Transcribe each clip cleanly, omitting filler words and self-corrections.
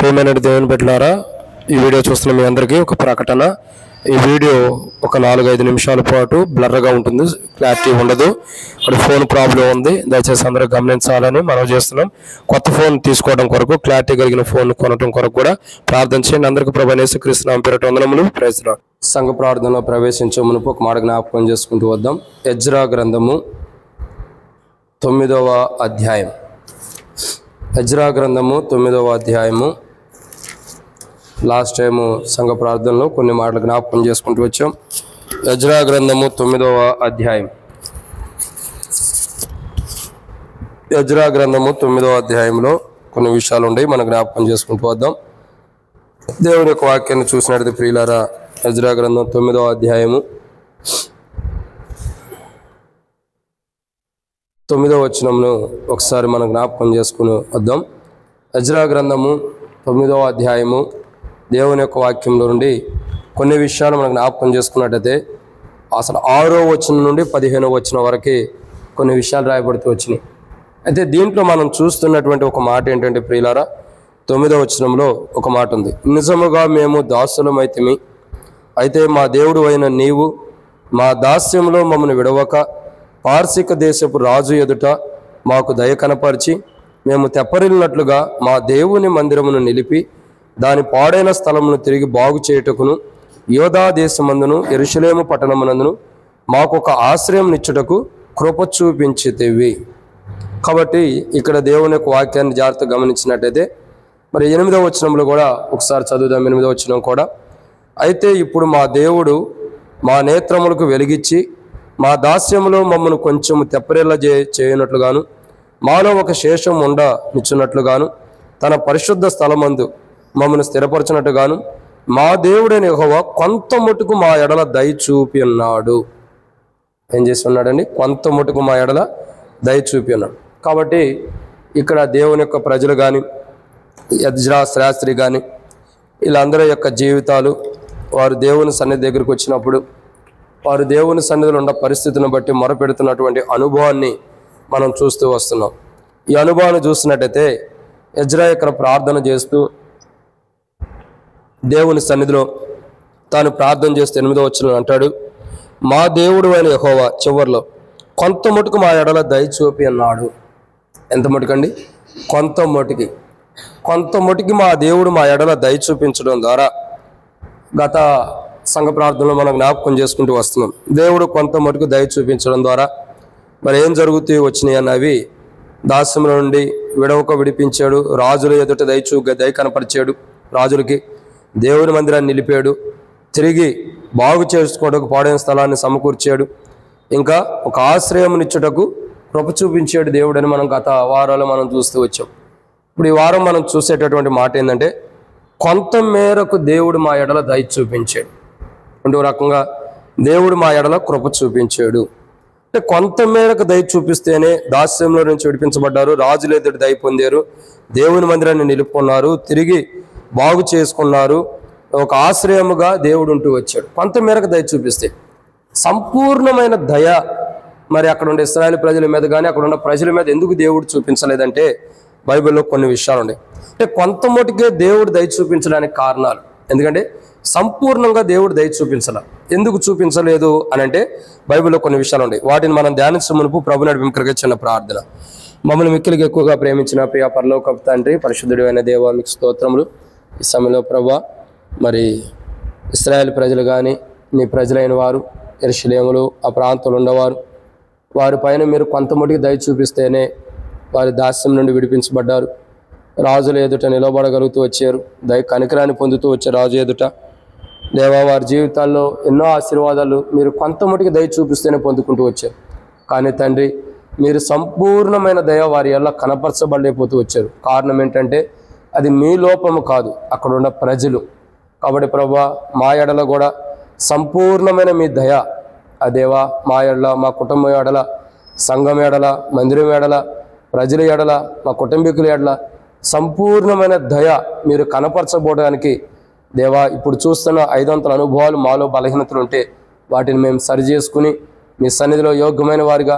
ప్రియమైన దేవుని బిడ్డలారా, ఈ వీడియో చూస్తున్న మీ అందరికీ ఒక ప్రకటన. ఈ వీడియో ఒక 4-5 నిమిషాల పాటు బ్లర్గా ఉంటుంది, క్లారిటీ ఉండదు. అక్కడ ఫోన్ ప్రాబ్లం ఉంది, దయచేసి అందరూ గమనించాలని మనం చేస్తున్నాం. కొత్త ఫోన్ తీసుకోవడం కొరకు, క్లారిటీ కలిగిన ఫోన్ కొనడం కొరకు కూడా ప్రార్థన చేయండి. అందరికీ ప్రభువైన యేసుక్రీస్తు నామమున పేరిట వందనములు. Praise lord. సంఘ ప్రార్థనలో ప్రవేశించే మునుపు ఒక మాట జ్ఞాపకం చేసుకుంటూ వద్దాం. ఎజ్రా గ్రంథము 9వ అధ్యాయం. ఎజ్రా గ్రంథము 9వ అధ్యాయము. లాస్ట్ టైము సంఘ ప్రార్థనలో కొన్ని మాటలు జ్ఞాపకం చేసుకుంటూ వచ్చాం. ఎజ్రా గ్రంథము 9వ అధ్యాయం. ఎజ్రా గ్రంథము 9వ అధ్యాయంలో కొన్ని విషయాలు ఉన్నాయి, మనం జ్ఞాపకం చేసుకుంటూ వద్దాం. దేవుని యొక్క వాక్యాన్ని చూసినట్టు ప్రియులారా, ఎజ్రా గ్రంథం 9వ అధ్యాయము 9వ వచనంను ఒకసారి మనం జ్ఞాపకం చేసుకుని వద్దాం. ఎజ్రా గ్రంథము 9వ అధ్యాయము దేవుని యొక్క వాక్యంలో నుండి కొన్ని విషయాలు మనం జ్ఞాపకం చేసుకున్నట్టయితే అసలు 6వ వచనం నుండి 15వ వచనం వరకు కొన్ని విషయాలు రాయబడుతూ వచ్చినాయి. అయితే దీంట్లో మనం చూస్తున్నటువంటి ఒక మాట ఏంటంటే ప్రియులారా, 9వ వచనంలో ఒక మాట ఉంది. నిజముగా మేము దాసులమైతిమి, అయితే మా దేవుడు అయిన నీవు మా దాస్యంలో మమ్మల్ని విడవక పార్శిక దేశపు రాజు ఎదుట మాకు దయ కనపరిచి మేము తెప్పరిల్లినట్లుగా మా దేవుని మందిరమును నిలిపి దాని పాడైన స్థలమును తిరిగి బాగు చేయుటకును యోధా దేశమందును యెరూషలేము పట్టణమునందును మాకు ఒక ఆశ్రయం నిచ్చుటకు కృప చూపించితివి. కాబట్టి ఇక్కడ దేవుని యొక్క వాక్యాన్ని జాగ్రత్తగా గమనించినట్టయితే మరి 8వ వచనంలో కూడా ఒకసారి చదువుదాం. 8వ వచనం కూడా, అయితే ఇప్పుడు మా దేవుడు మా నేత్రములకు వెలిగించి మా దాస్యములో మమ్మను కొంచెము తెప్పరిల్ల చేయనట్లుగాను మాలో ఒక శేషం ఉండ నిచ్చున్నట్లుగాను తన పరిశుద్ధ స్థలమందు మమ్మను స్థిరపరచినట్టుగాను మా దేవుడైన యెహోవా కొంత మటుకు మా ఎడల దయ చూపి ఉన్నాడు. ఏం చేసి ఉన్నాడండి? కొంత మటుకు మా ఎడల దయ చూపి ఉన్నాడు. కాబట్టి ఇక్కడ దేవుని యొక్క ప్రజలు కానీ, ఎజ్రా శాస్త్రి కానీ, వీళ్ళందరి యొక్క జీవితాలు, వారు దేవుని సన్నిధి దగ్గరికి వచ్చినప్పుడు వారు దేవుని సన్నిధిలో ఉన్న పరిస్థితిని బట్టి మొరపెడుతున్నటువంటి అనుభవాన్ని మనం చూస్తూ వస్తున్నాం. ఈ అనుభవాన్ని చూసినట్టయితే ఎజ్రా ఇక్కడ ప్రార్థన చేస్తూ దేవుని సన్నిధిలో తాను ప్రార్థన చేస్తూ 8వ వచనం అంటాడు, మా దేవుడు అయిన యెహోవా చివర్లో కొంత మటుకు మా ఎడల దయ చూపి అన్నాడు. ఎంత మటుకండి? కొంత మటుకి మా దేవుడు మా ఎడల దయ చూపించడం ద్వారా గత సంఘ ప్రార్థనలో మనం జ్ఞాపకం చేసుకుంటూ వస్తున్నాం. దేవుడు కొంత మటుకు దయ చూపించడం ద్వారా మరి ఏం జరుగుతూ వచ్చినాయి అన్నవి, దాస్యంలో నుండి విడవక విడిపించాడు, రాజుల ఎదుట దయ కనపరిచాడు, రాజులకి దేవుని మందిరాన్ని నిలిపాడు, తిరిగి బాగు చేసుకోవడానికి పాడైన స్థలాన్ని సమకూర్చాడు, ఇంకా ఒక ఆశ్రయమునిచ్చుటకు కృప చూపించాడు దేవుడని మనం గత వారాలు మనం చూస్తూ వచ్చాం. ఇప్పుడు ఈ వారం మనం చూసేటటువంటి మాట ఏంటంటే, కొంత మేరకు దేవుడు మా ఎడల దయ చూపించాడు. రెండో రకంగా దేవుడు మా ఎడల కృప చూపించాడు. అంటే కొంత మేరకు దయ చూపిస్తేనే దాస్యంలో నుంచి విడిపించబడ్డారు, రాజుల ఎదుట దయ పొందారు, దేవుని మందిరాన్ని నిలుపుకున్నారు, తిరిగి బాగు చేసుకున్నారు, ఒక ఆశ్రయముగా దేవుడు ఉంటూ వచ్చాడు. కొంత మేరకు దయ చూపిస్తే సంపూర్ణమైన దయ మరి అక్కడ ఉండే ఇశ్రాయేలు ప్రజల మీద కానీ అక్కడ ఉన్న ప్రజల మీద ఎందుకు దేవుడు చూపించలేదంటే బైబిల్లో కొన్ని విషయాలు ఉన్నాయి. అంటే కొంత మటుకే దేవుడు దయ చూపించడానికి కారణాలు. ఎందుకంటే సంపూర్ణంగా దేవుడు దయ చూపించాల. ఎందుకు చూపించలేదు అని అంటే బైబిల్లో కొన్ని విషయాలు ఉన్నాయి. వాటిని మనం ధ్యానించే మునుపు ప్రభు నడిపించగలిగే చిన్న ప్రార్థన. మమ్మల్ని మిక్కిలిగా ఎక్కువగా ప్రేమించిన ప్రియ పరలోకపు తండ్రి, పరిశుద్ధుడు అయిన దేవా, మీకు స్తోత్రములు. ఈ సమయంలో ప్రభువా, మరి ఇశ్రాయేలు ప్రజలు కానీ నీ ప్రజలైన వారు యెరూషలేములో ఆ ప్రాంతంలో ఉన్నవారు, వారి పైన మీరు కొంత మటుకు దయ చూపిస్తేనే వారి దాస్యం నుండి విడిపించబడ్డారు, రాజుల ఎదుట నిలబడగలుగుతూ వచ్చారు, కనికరాన్ని పొందుతూ వచ్చే రాజు ఎదుట. దేవా, వారి జీవితాల్లో ఎన్నో ఆశీర్వాదాలు మీరు కొంత మటుకు దయ చూపిస్తేనే పొందుకుంటూ వచ్చారు. కానీ తండ్రి, మీరు సంపూర్ణమైన దయ వారి ఎల్ల కనపరచబడలేకపోతూ వచ్చారు. కారణం ఏంటంటే అది మీ లోపము కాదు, అక్కడ ఉన్న ప్రజలు. కాబట్టి ప్రభువా, మా ఎడల కూడా సంపూర్ణమైన మీ దయ ఆ దేవా, మా ఎడల, మా కుటుంబం ఎడల, సంఘం ఎడల, మందిరం ఎడల, ప్రజల ఎడల, మా కుటుంబీకుల ఎడల సంపూర్ణమైన దయ మీరు కనపరచబోవడానికి దేవా, ఇప్పుడు చూస్తున్న 500 అనుభవాలు మాలో బలహీనతలు ఉంటే వాటిని మేము సరిచేసుకుని మీ సన్నిధిలో యోగ్యమైన వారిగా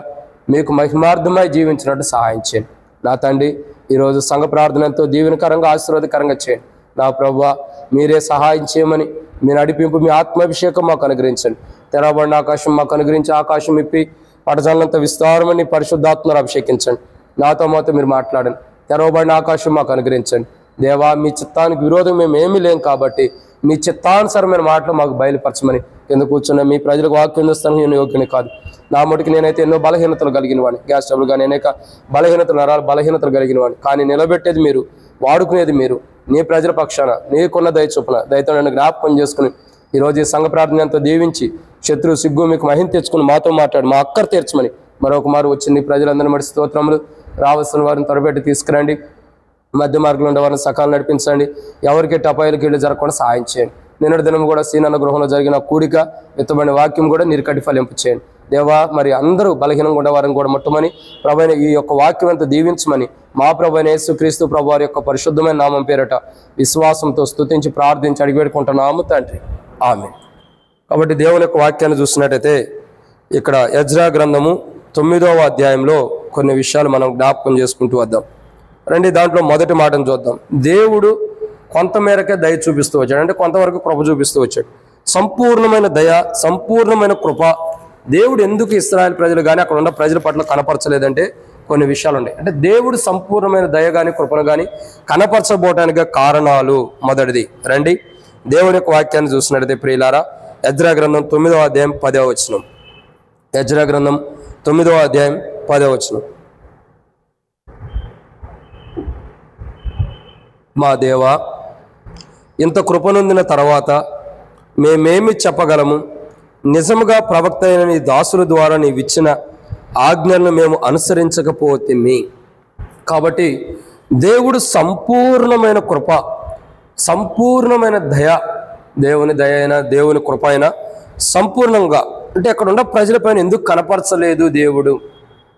మీకు మహిమార్థమై జీవించినట్టు సహాయం చేయండి. నా తండ్రి, ఈరోజు సంఘ ప్రార్థన ఎంతో దీవెనకరంగా ఆశీర్వాదకరంగా చేయండి. నా ప్రభువా మీరే సహాయం చేయమని, మీ నడిపింపు, మీ ఆత్మాభిషేకం మాకు అనుగ్రహించండి. తెరవబడిన ఆకాశం మాకు అనుగ్రహించి, ఆకాశం ఇప్పి పటజాలంత విస్తారమని పరిశుద్ధాత్మను అభిషేకించండి. నాతో మాతో మీరు మాట్లాడండి. తెరవబడిన ఆకాశం మాకు అనుగ్రహించండి. దేవా మీ చిత్తానికి విరోధం మేము ఏమీ లేం కాబట్టి మీ చిత్తానుసారమైన మాటలు మాకు బయలుపరచమని. ఎందుకు కూర్చున్నా మీ ప్రజలకు వాక్యం చేస్తాను, నేను యోగ్యుని కాదు. నా మటుకు నేనైతే ఎన్నో బలహీనతలు కలిగిన వాడిని, గ్యాస్ ట్రబుల్ కానీ అనేక బలహీనతలు, నరాలు బలహీనతలు కలిగిన వాడిని. కానీ నిలబెట్టేది మీరు, వాడుకునేది మీరు. నీ ప్రజల పక్షాన నీకున్న దయ చొప్పున దయతో నన్ను జ్ఞాపకం చేసుకుని ఈరోజు ఈ సంఘ ప్రార్థన ఎంతో దీవించి శత్రువు సిగ్గు మీకు మహిమ తెచ్చుకుని మాతో మాట్లాడి మా అక్కర్ తీర్చమని మరొక మారు వచ్చింది ప్రజలందరినీ బట్టి స్తోత్రములు. రావాల్సిన వారిని త్వరపెట్టి తీసుకురండి. మధ్య మార్గంలో ఉండే వారిని సకాలం నడిపించండి. ఎవరికి టపాయిలకి వెళ్ళి జరగకుండా సహాయం చేయండి. నిన్నటి దినం కూడా సీనన్న గృహంలో జరిగిన కూడిక ఎత్తబడిన వాక్యం కూడా నీరుకట్టి ఫలింపు చేయండి. దేవా మరి అందరూ బలహీనంగా ఉండేవారిని కూడా ముట్టమని, ప్రభువైన ఈ యొక్క వాక్యం అంతా దీవించమని మా ప్రభువైన యేసుక్రీస్తు ప్రభు వారి యొక్క పరిశుద్ధమైన నామం పేరట విశ్వాసంతో స్తుతించి ప్రార్థించి అడిగిపెట్టుకుంటున్నాము తండ్రి, ఆమేన్. కాబట్టి దేవుని యొక్క వాక్యాన్ని చూసినట్టయితే ఇక్కడ ఎజ్రా గ్రంథము 9వ అధ్యాయంలో కొన్ని విషయాలు మనం జ్ఞాపకం చేసుకుంటూ వద్దాం రండి. దాంట్లో మొదటి మాటను చూద్దాం. దేవుడు కొంతమేరకే దయ చూపిస్తూ వచ్చాడు, అంటే కొంతవరకు కృప చూపిస్తూ వచ్చాడు. సంపూర్ణమైన దయ, సంపూర్ణమైన కృప దేవుడు ఎందుకు ఇశ్రాయేలు ప్రజలు కానీ అక్కడ ఉన్న ప్రజల పట్ల కనపరచలేదంటే కొన్ని విషయాలు ఉన్నాయి. అంటే దేవుడు సంపూర్ణమైన దయ కానీ కృపను కానీ కనపరచబోటానికి కారణాలు. మొదటిది రండి దేవుని యొక్క వాక్యాన్ని చూసినట్టయితే ప్రియులారా, ఎజ్రా గ్రంథం 9వ అధ్యాయం 10వ వచనం. ఎజ్రా గ్రంథం 9వ అధ్యాయం 10వ వచనం. మా దేవా, ఇంత కృపనొందిన తర్వాత మేమేమి చెప్పగలము? నిజముగా ప్రవక్త అయిన నీ దాసుల ద్వారా నీవిచ్చిన ఆజ్ఞలను మేము అనుసరించకపోతేమి. కాబట్టి దేవుడు సంపూర్ణమైన కృప, సంపూర్ణమైన దయ, దేవుని దయ అయినా దేవుని కృప అయినా సంపూర్ణంగా, అంటే అక్కడ ఉన్న ప్రజలపైన ఎందుకు కనపరచలేదు దేవుడు?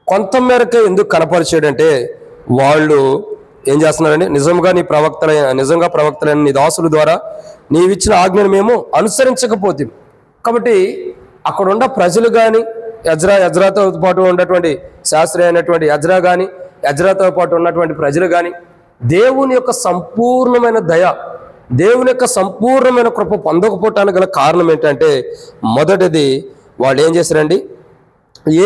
కొంతమేరకే ఎందుకు కనపరిచాడంటే వాళ్ళు ఏం చేస్తున్నారంటే నిజంగా ప్రవక్తలైన నీ దాసుల ద్వారా నీవిచ్చిన ఆజ్ఞను మేము అనుసరించకపోతే. కాబట్టి అక్కడ ఉన్న ప్రజలు కానీ ఎజ్రాతో పాటు ఉన్నటువంటి శాస్త్రి అయినటువంటి ఎజ్రా కానీ ఎజ్రాతో పాటు ఉన్నటువంటి ప్రజలు కానీ దేవుని యొక్క సంపూర్ణమైన దయ, దేవుని యొక్క సంపూర్ణమైన కృప పొందకపోవటానికి గల కారణం ఏంటంటే మొదటిది వాళ్ళు ఏం చేశారండి,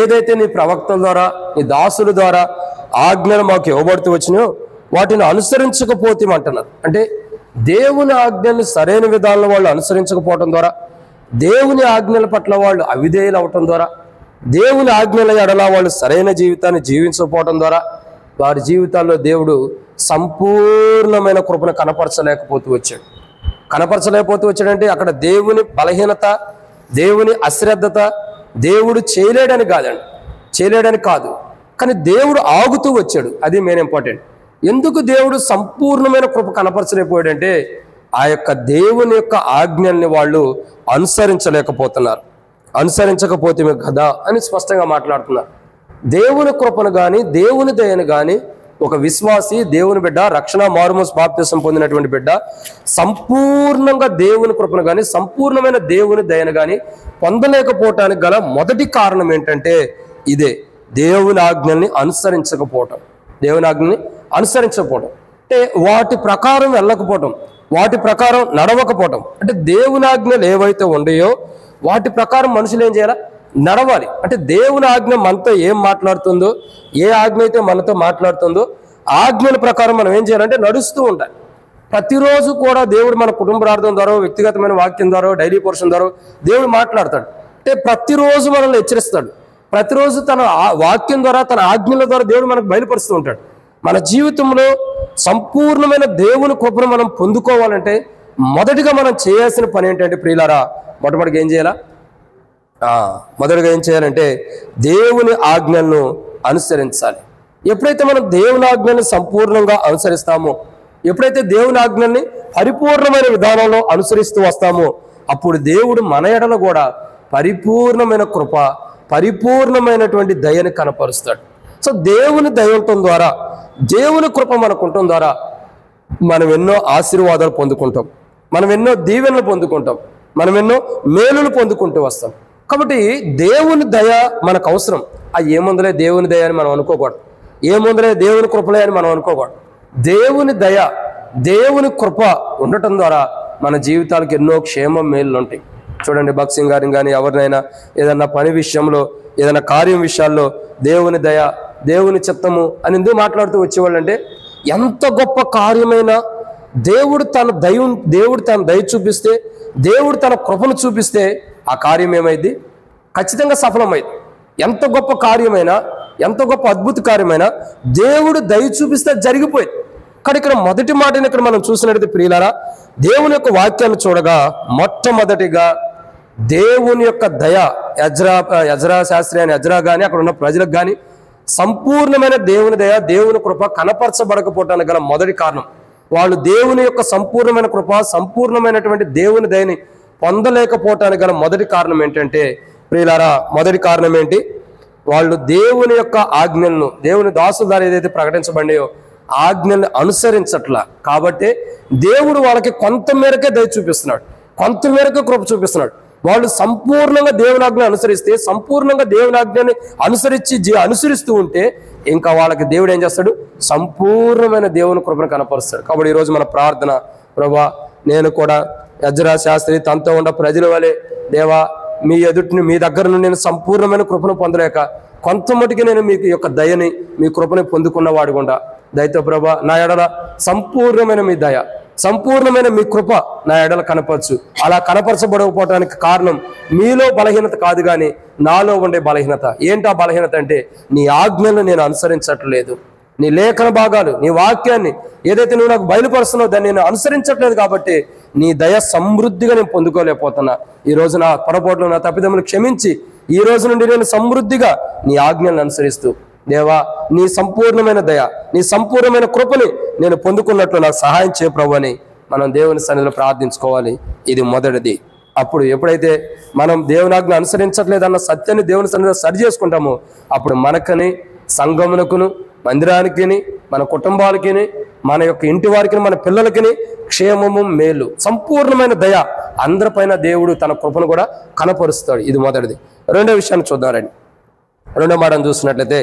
ఏదైతే నీ ప్రవక్తల ద్వారా నీ దాసుల ద్వారా ఆజ్ఞలు మాకు ఇవ్వబడుతూ వచ్చినాయో వాటిని అనుసరించకపోతే అంటున్నారు. అంటే దేవుని ఆజ్ఞల్ని సరైన విధానంలో వాళ్ళు అనుసరించకపోవటం ద్వారా, దేవుని ఆజ్ఞల పట్ల వాళ్ళు అవిధేయులు అవటం ద్వారా, దేవుని ఆజ్ఞల ఎడల వాళ్ళు సరైన జీవితాన్ని జీవించకపోవటం ద్వారా వారి జీవితాల్లో దేవుడు సంపూర్ణమైన కృపను కనపరచలేకపోతూ వచ్చాడంటే అక్కడ దేవుని బలహీనత, దేవుని అశ్రద్ధత, దేవుడు చేయలేడని కాదు, కానీ దేవుడు ఆగుతూ వచ్చాడు. అది మెయిన్ ఇంపార్టెంట్. ఎందుకు దేవుడు సంపూర్ణమైన కృప కనపరచలేకపోయాడంటే ఆ యొక్క దేవుని యొక్క ఆజ్ఞల్ని వాళ్ళు అనుసరించకపోతే కదా అని స్పష్టంగా మాట్లాడుతున్నారు. దేవుని కృపను కానీ దేవుని దయను కానీ ఒక విశ్వాసి, దేవుని బిడ్డ, రక్షణ మారుమోసు బాప్తిసం పొందినటువంటి బిడ్డ సంపూర్ణంగా దేవుని కృపను కానీ సంపూర్ణమైన దేవుని దయను కానీ పొందలేకపోవటానికి గల మొదటి కారణం ఏంటంటే ఇదే, దేవుని ఆజ్ఞల్ని అనుసరించకపోవటం. అంటే వాటి ప్రకారం వెళ్ళకపోవటం, వాటి ప్రకారం నడవకపోవటం. అంటే దేవుని ఆజ్ఞలు ఏవైతే ఉన్నాయో వాటి ప్రకారం మనుషులు ఏం చేయాలి? నడవాలి. అంటే దేవుని ఆజ్ఞ మనతో ఏం మాట్లాడుతుందో, ఏ ఆజ్ఞ అయితే మనతో మాట్లాడుతుందో ఆజ్ఞల ప్రకారం మనం ఏం చేయాలంటే నడుస్తూ ఉండాలి. ప్రతిరోజు కూడా దేవుడు మన కుటుంబ ప్రార్థన ద్వారా, వ్యక్తిగతమైన వాక్యం ద్వారా, డైలీ పోర్షన్ ద్వారా దేవుడు మాట్లాడతాడు. అంటే ప్రతిరోజు మనల్ని హెచ్చరిస్తాడు. ప్రతిరోజు తన వాక్యం ద్వారా, తన ఆజ్ఞల ద్వారా దేవుడు మనకు బయలుపరుస్తూ ఉంటాడు. మన జీవితంలో సంపూర్ణమైన దేవుని కృపను మనం పొందుకోవాలంటే మొదటిగా మనం చేయాల్సిన పని ఏంటంటే ప్రియులారా, మొట్టమొదటిగా ఏం చేయాలంటే దేవుని ఆజ్ఞలను అనుసరించాలి. ఎప్పుడైతే మనం దేవుని ఆజ్ఞల్ని సంపూర్ణంగా అనుసరిస్తామో, ఎప్పుడైతే దేవుని ఆజ్ఞల్ని పరిపూర్ణమైన విధానంలో అనుసరిస్తూ వస్తామో అప్పుడు దేవుడు మన ఎడల కూడా పరిపూర్ణమైన కృప, పరిపూర్ణమైనటువంటి దయని కనపరుస్తాడు. సో దేవుని దయ ఉండటం ద్వారా, దేవుని కృప మనకు ఉండటం ద్వారా మనం ఎన్నో ఆశీర్వాదాలు పొందుకుంటాం, మనం ఎన్నో దీవెనలు పొందుకుంటాం, మనం ఎన్నో మేలులు పొందుకుంటూ వస్తాం. కాబట్టి దేవుని దయ మనకు అవసరం. ఏముందలే దేవుని దయ అని మనం అనుకోకూడదు, ఏముందలే దేవుని కృపలే అని మనం అనుకోకూడదు. దేవుని దయ, దేవుని కృప ఉండటం ద్వారా మన జీవితాలకు ఎన్నో క్షేమ మేలు ఉంటాయి. చూడండి, భక్సింగ్ గారిని కానీ ఎవరినైనా ఏదన్నా పని విషయంలో, ఏదైనా కార్యం విషయాల్లో దేవుని దయ, దేవుని చిత్తము అని ఎందుకు మాట్లాడుతూ వచ్చేవాళ్ళు అంటే, ఎంత గొప్ప కార్యమైనా దేవుడు తన దయ చూపిస్తే, దేవుడు తన కృపను చూపిస్తే ఆ కార్యం ఏమైంది? ఖచ్చితంగా సఫలమైంది. ఎంత గొప్ప కార్యమైనా, ఎంత గొప్ప అద్భుత కార్యమైనా దేవుడు దయ చూపిస్తే జరిగిపోయింది. కానీ ఇక్కడ మొదటి మాటని ఇక్కడ మనం చూసినట్లయితే ప్రియులారా, దేవుని యొక్క వాక్యాన్ని చూడగా మొట్టమొదటిగా దేవుని యొక్క దయ యజ్రా శాస్త్రి అని యజ్రా కానీ అక్కడ ఉన్న ప్రజలకు కానీ సంపూర్ణమైన దేవుని దయ, దేవుని కృప కనపరచబడకపోవటానికి గల మొదటి కారణం, వాళ్ళు దేవుని యొక్క సంపూర్ణమైన కృప, సంపూర్ణమైనటువంటి దేవుని దయని పొందలేకపోవటానికి గల మొదటి కారణం ఏంటంటే ప్రియులారా, మొదటి కారణం ఏంటి? వాళ్ళు దేవుని యొక్క ఆజ్ఞలను, దేవుని దాసుల ద్వారా ఏదైతే ప్రకటించబడినాయో ఆజ్ఞల్ని అనుసరించట్లా. కాబట్టి దేవుడు వాళ్ళకి కొంతమేరకే దయ చూపిస్తున్నాడు, కొంతమేరకే కృప చూపిస్తున్నాడు. వాళ్ళు సంపూర్ణంగా దేవుని ఆజ్ఞను అనుసరిస్తే, సంపూర్ణంగా దేవుని ఆజ్ఞని అనుసరిస్తూ ఉంటే ఇంకా వాళ్ళకి దేవుడు ఏం చేస్తాడు? సంపూర్ణమైన దేవుని కృపను కనపరుస్తాడు. కాబట్టి ఈరోజు మన ప్రార్థన, ప్రభా నేను కూడా యజ్రా శాస్త్రి తనతో ఉన్న ప్రజల వలె దేవా మీ దగ్గర నుండి నేను సంపూర్ణమైన కృపను పొందలేక కొంతమటికి నేను మీకు యొక్క దయని, మీ కృపని పొందుకున్నవాడు గుండా దయతో ప్రభా నా ఎడల సంపూర్ణమైన మీ దయ, సంపూర్ణమైన మీ కృప నా ఎడల కనపరచు. అలా కనపరచబడకపోవటానికి కారణం మీలో బలహీనత కాదు కానీ నాలో ఉండే బలహీనత. ఏంటా బలహీనత అంటే నీ ఆజ్ఞలను నేను అనుసరించట్లేదు, నీ లేఖన భాగాలు, నీ వాక్యాన్ని ఏదైతే నువ్వు నాకు బయలుపరుస్తున్నావు దాన్ని నేను అనుసరించట్లేదు. కాబట్టి నీ దయ సమృద్ధిగా నేను పొందుకోలేకపోతున్నా. ఈరోజు నా పొరపాట్లు, నా తప్పిదములు క్షమించి ఈ రోజు నుండి నేను సమృద్ధిగా నీ ఆజ్ఞలను అనుసరిస్తూ దేవా నీ సంపూర్ణమైన దయ, నీ సంపూర్ణమైన కృపని నేను పొందుకున్నట్లు నాకు సహాయం చేయ ప్రభు అని మనం దేవుని సన్నిధిలో ప్రార్థించుకోవాలి. ఇది మొదటిది. అప్పుడు ఎప్పుడైతే మనం దేవుని ఆజ్ఞ అనుసరించట్లేదన్న సత్యాన్ని దేవుని సన్నిధిలో సరి చేసుకుంటామో అప్పుడు మనకని, సంఘమునకును, మందిరానికి, మన కుటుంబాలకి, మన యొక్క ఇంటి వారికి, మన పిల్లలకి క్షేమము, మేలు, సంపూర్ణమైన దయ అందరిపైన దేవుడు తన కృపను కూడా కనపరుస్తాడు. ఇది మొదటిది. రెండో విషయాన్ని చూద్దాం రండి. రెండో మాటను చూసినట్లయితే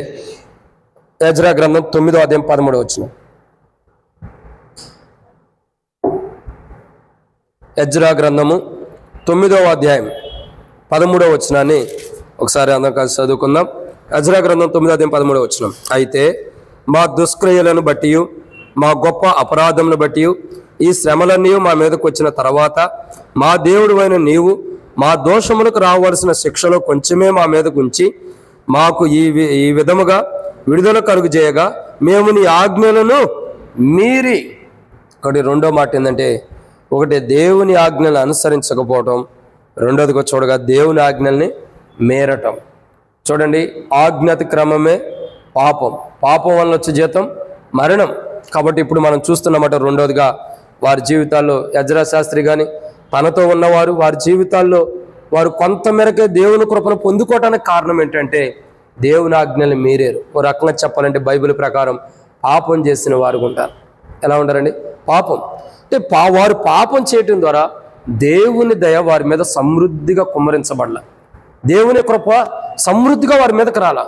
యజ్రా గ్రంథం 9వ అధ్యాయం 13వ వచనం. యజ్రా గ్రంథము 9వ అధ్యాయం 13వ వచనాన్ని ఒకసారి అందరం కలిసి చదువుకుందాం. యజ్రా గ్రంథం 9వ అధ్యాయం 13వ వచనం. అయితే మా దుష్క్రియలను బట్టి, మా గొప్ప అపరాధములను బట్టి ఈ శ్రమలన్నీ మా మీదకు వచ్చిన తర్వాత మా దేవుడు అయిన నీవు మా దోషములకు రావలసిన శిక్షలో కొంచెమే మా మీదకు ఉంచి మాకు ఈ విధముగా విడుదల కలుగు చేయగా మేము నీ ఆజ్ఞలను మీరి. ఒకటి రెండో మాట ఏంటంటే, ఒకటి దేవుని ఆజ్ఞలను అనుసరించకపోవటం, రెండోదిగా చూడగా దేవుని ఆజ్ఞల్ని మేరటం. చూడండి, ఆజ్ఞాతిక్రమమే పాపం, పాపం వల్ల వచ్చే జీతం మరణం. కాబట్టి ఇప్పుడు మనం చూస్తున్నమాట రెండోదిగా వారి జీవితాల్లో యజ్రా శాస్త్రి కానీ తనతో ఉన్నవారు వారి జీవితాల్లో వారు కొంతమేరకే దేవుని కృపను పొందుకోవటానికి కారణం ఏంటంటే దేవుని ఆజ్ఞల్ని మీరేరు. ఓ రకంగా చెప్పాలంటే బైబిల్ ప్రకారం పాపం చేసిన వారు ఉంటారు. ఎలా ఉంటారండి? పాపం అంటే వారు పాపం చేయటం ద్వారా దేవుని దయ వారి మీద సమృద్ధిగా కుమ్మరించబడాల, దేవుని కృప సమృద్ధిగా వారి మీదకి రాల.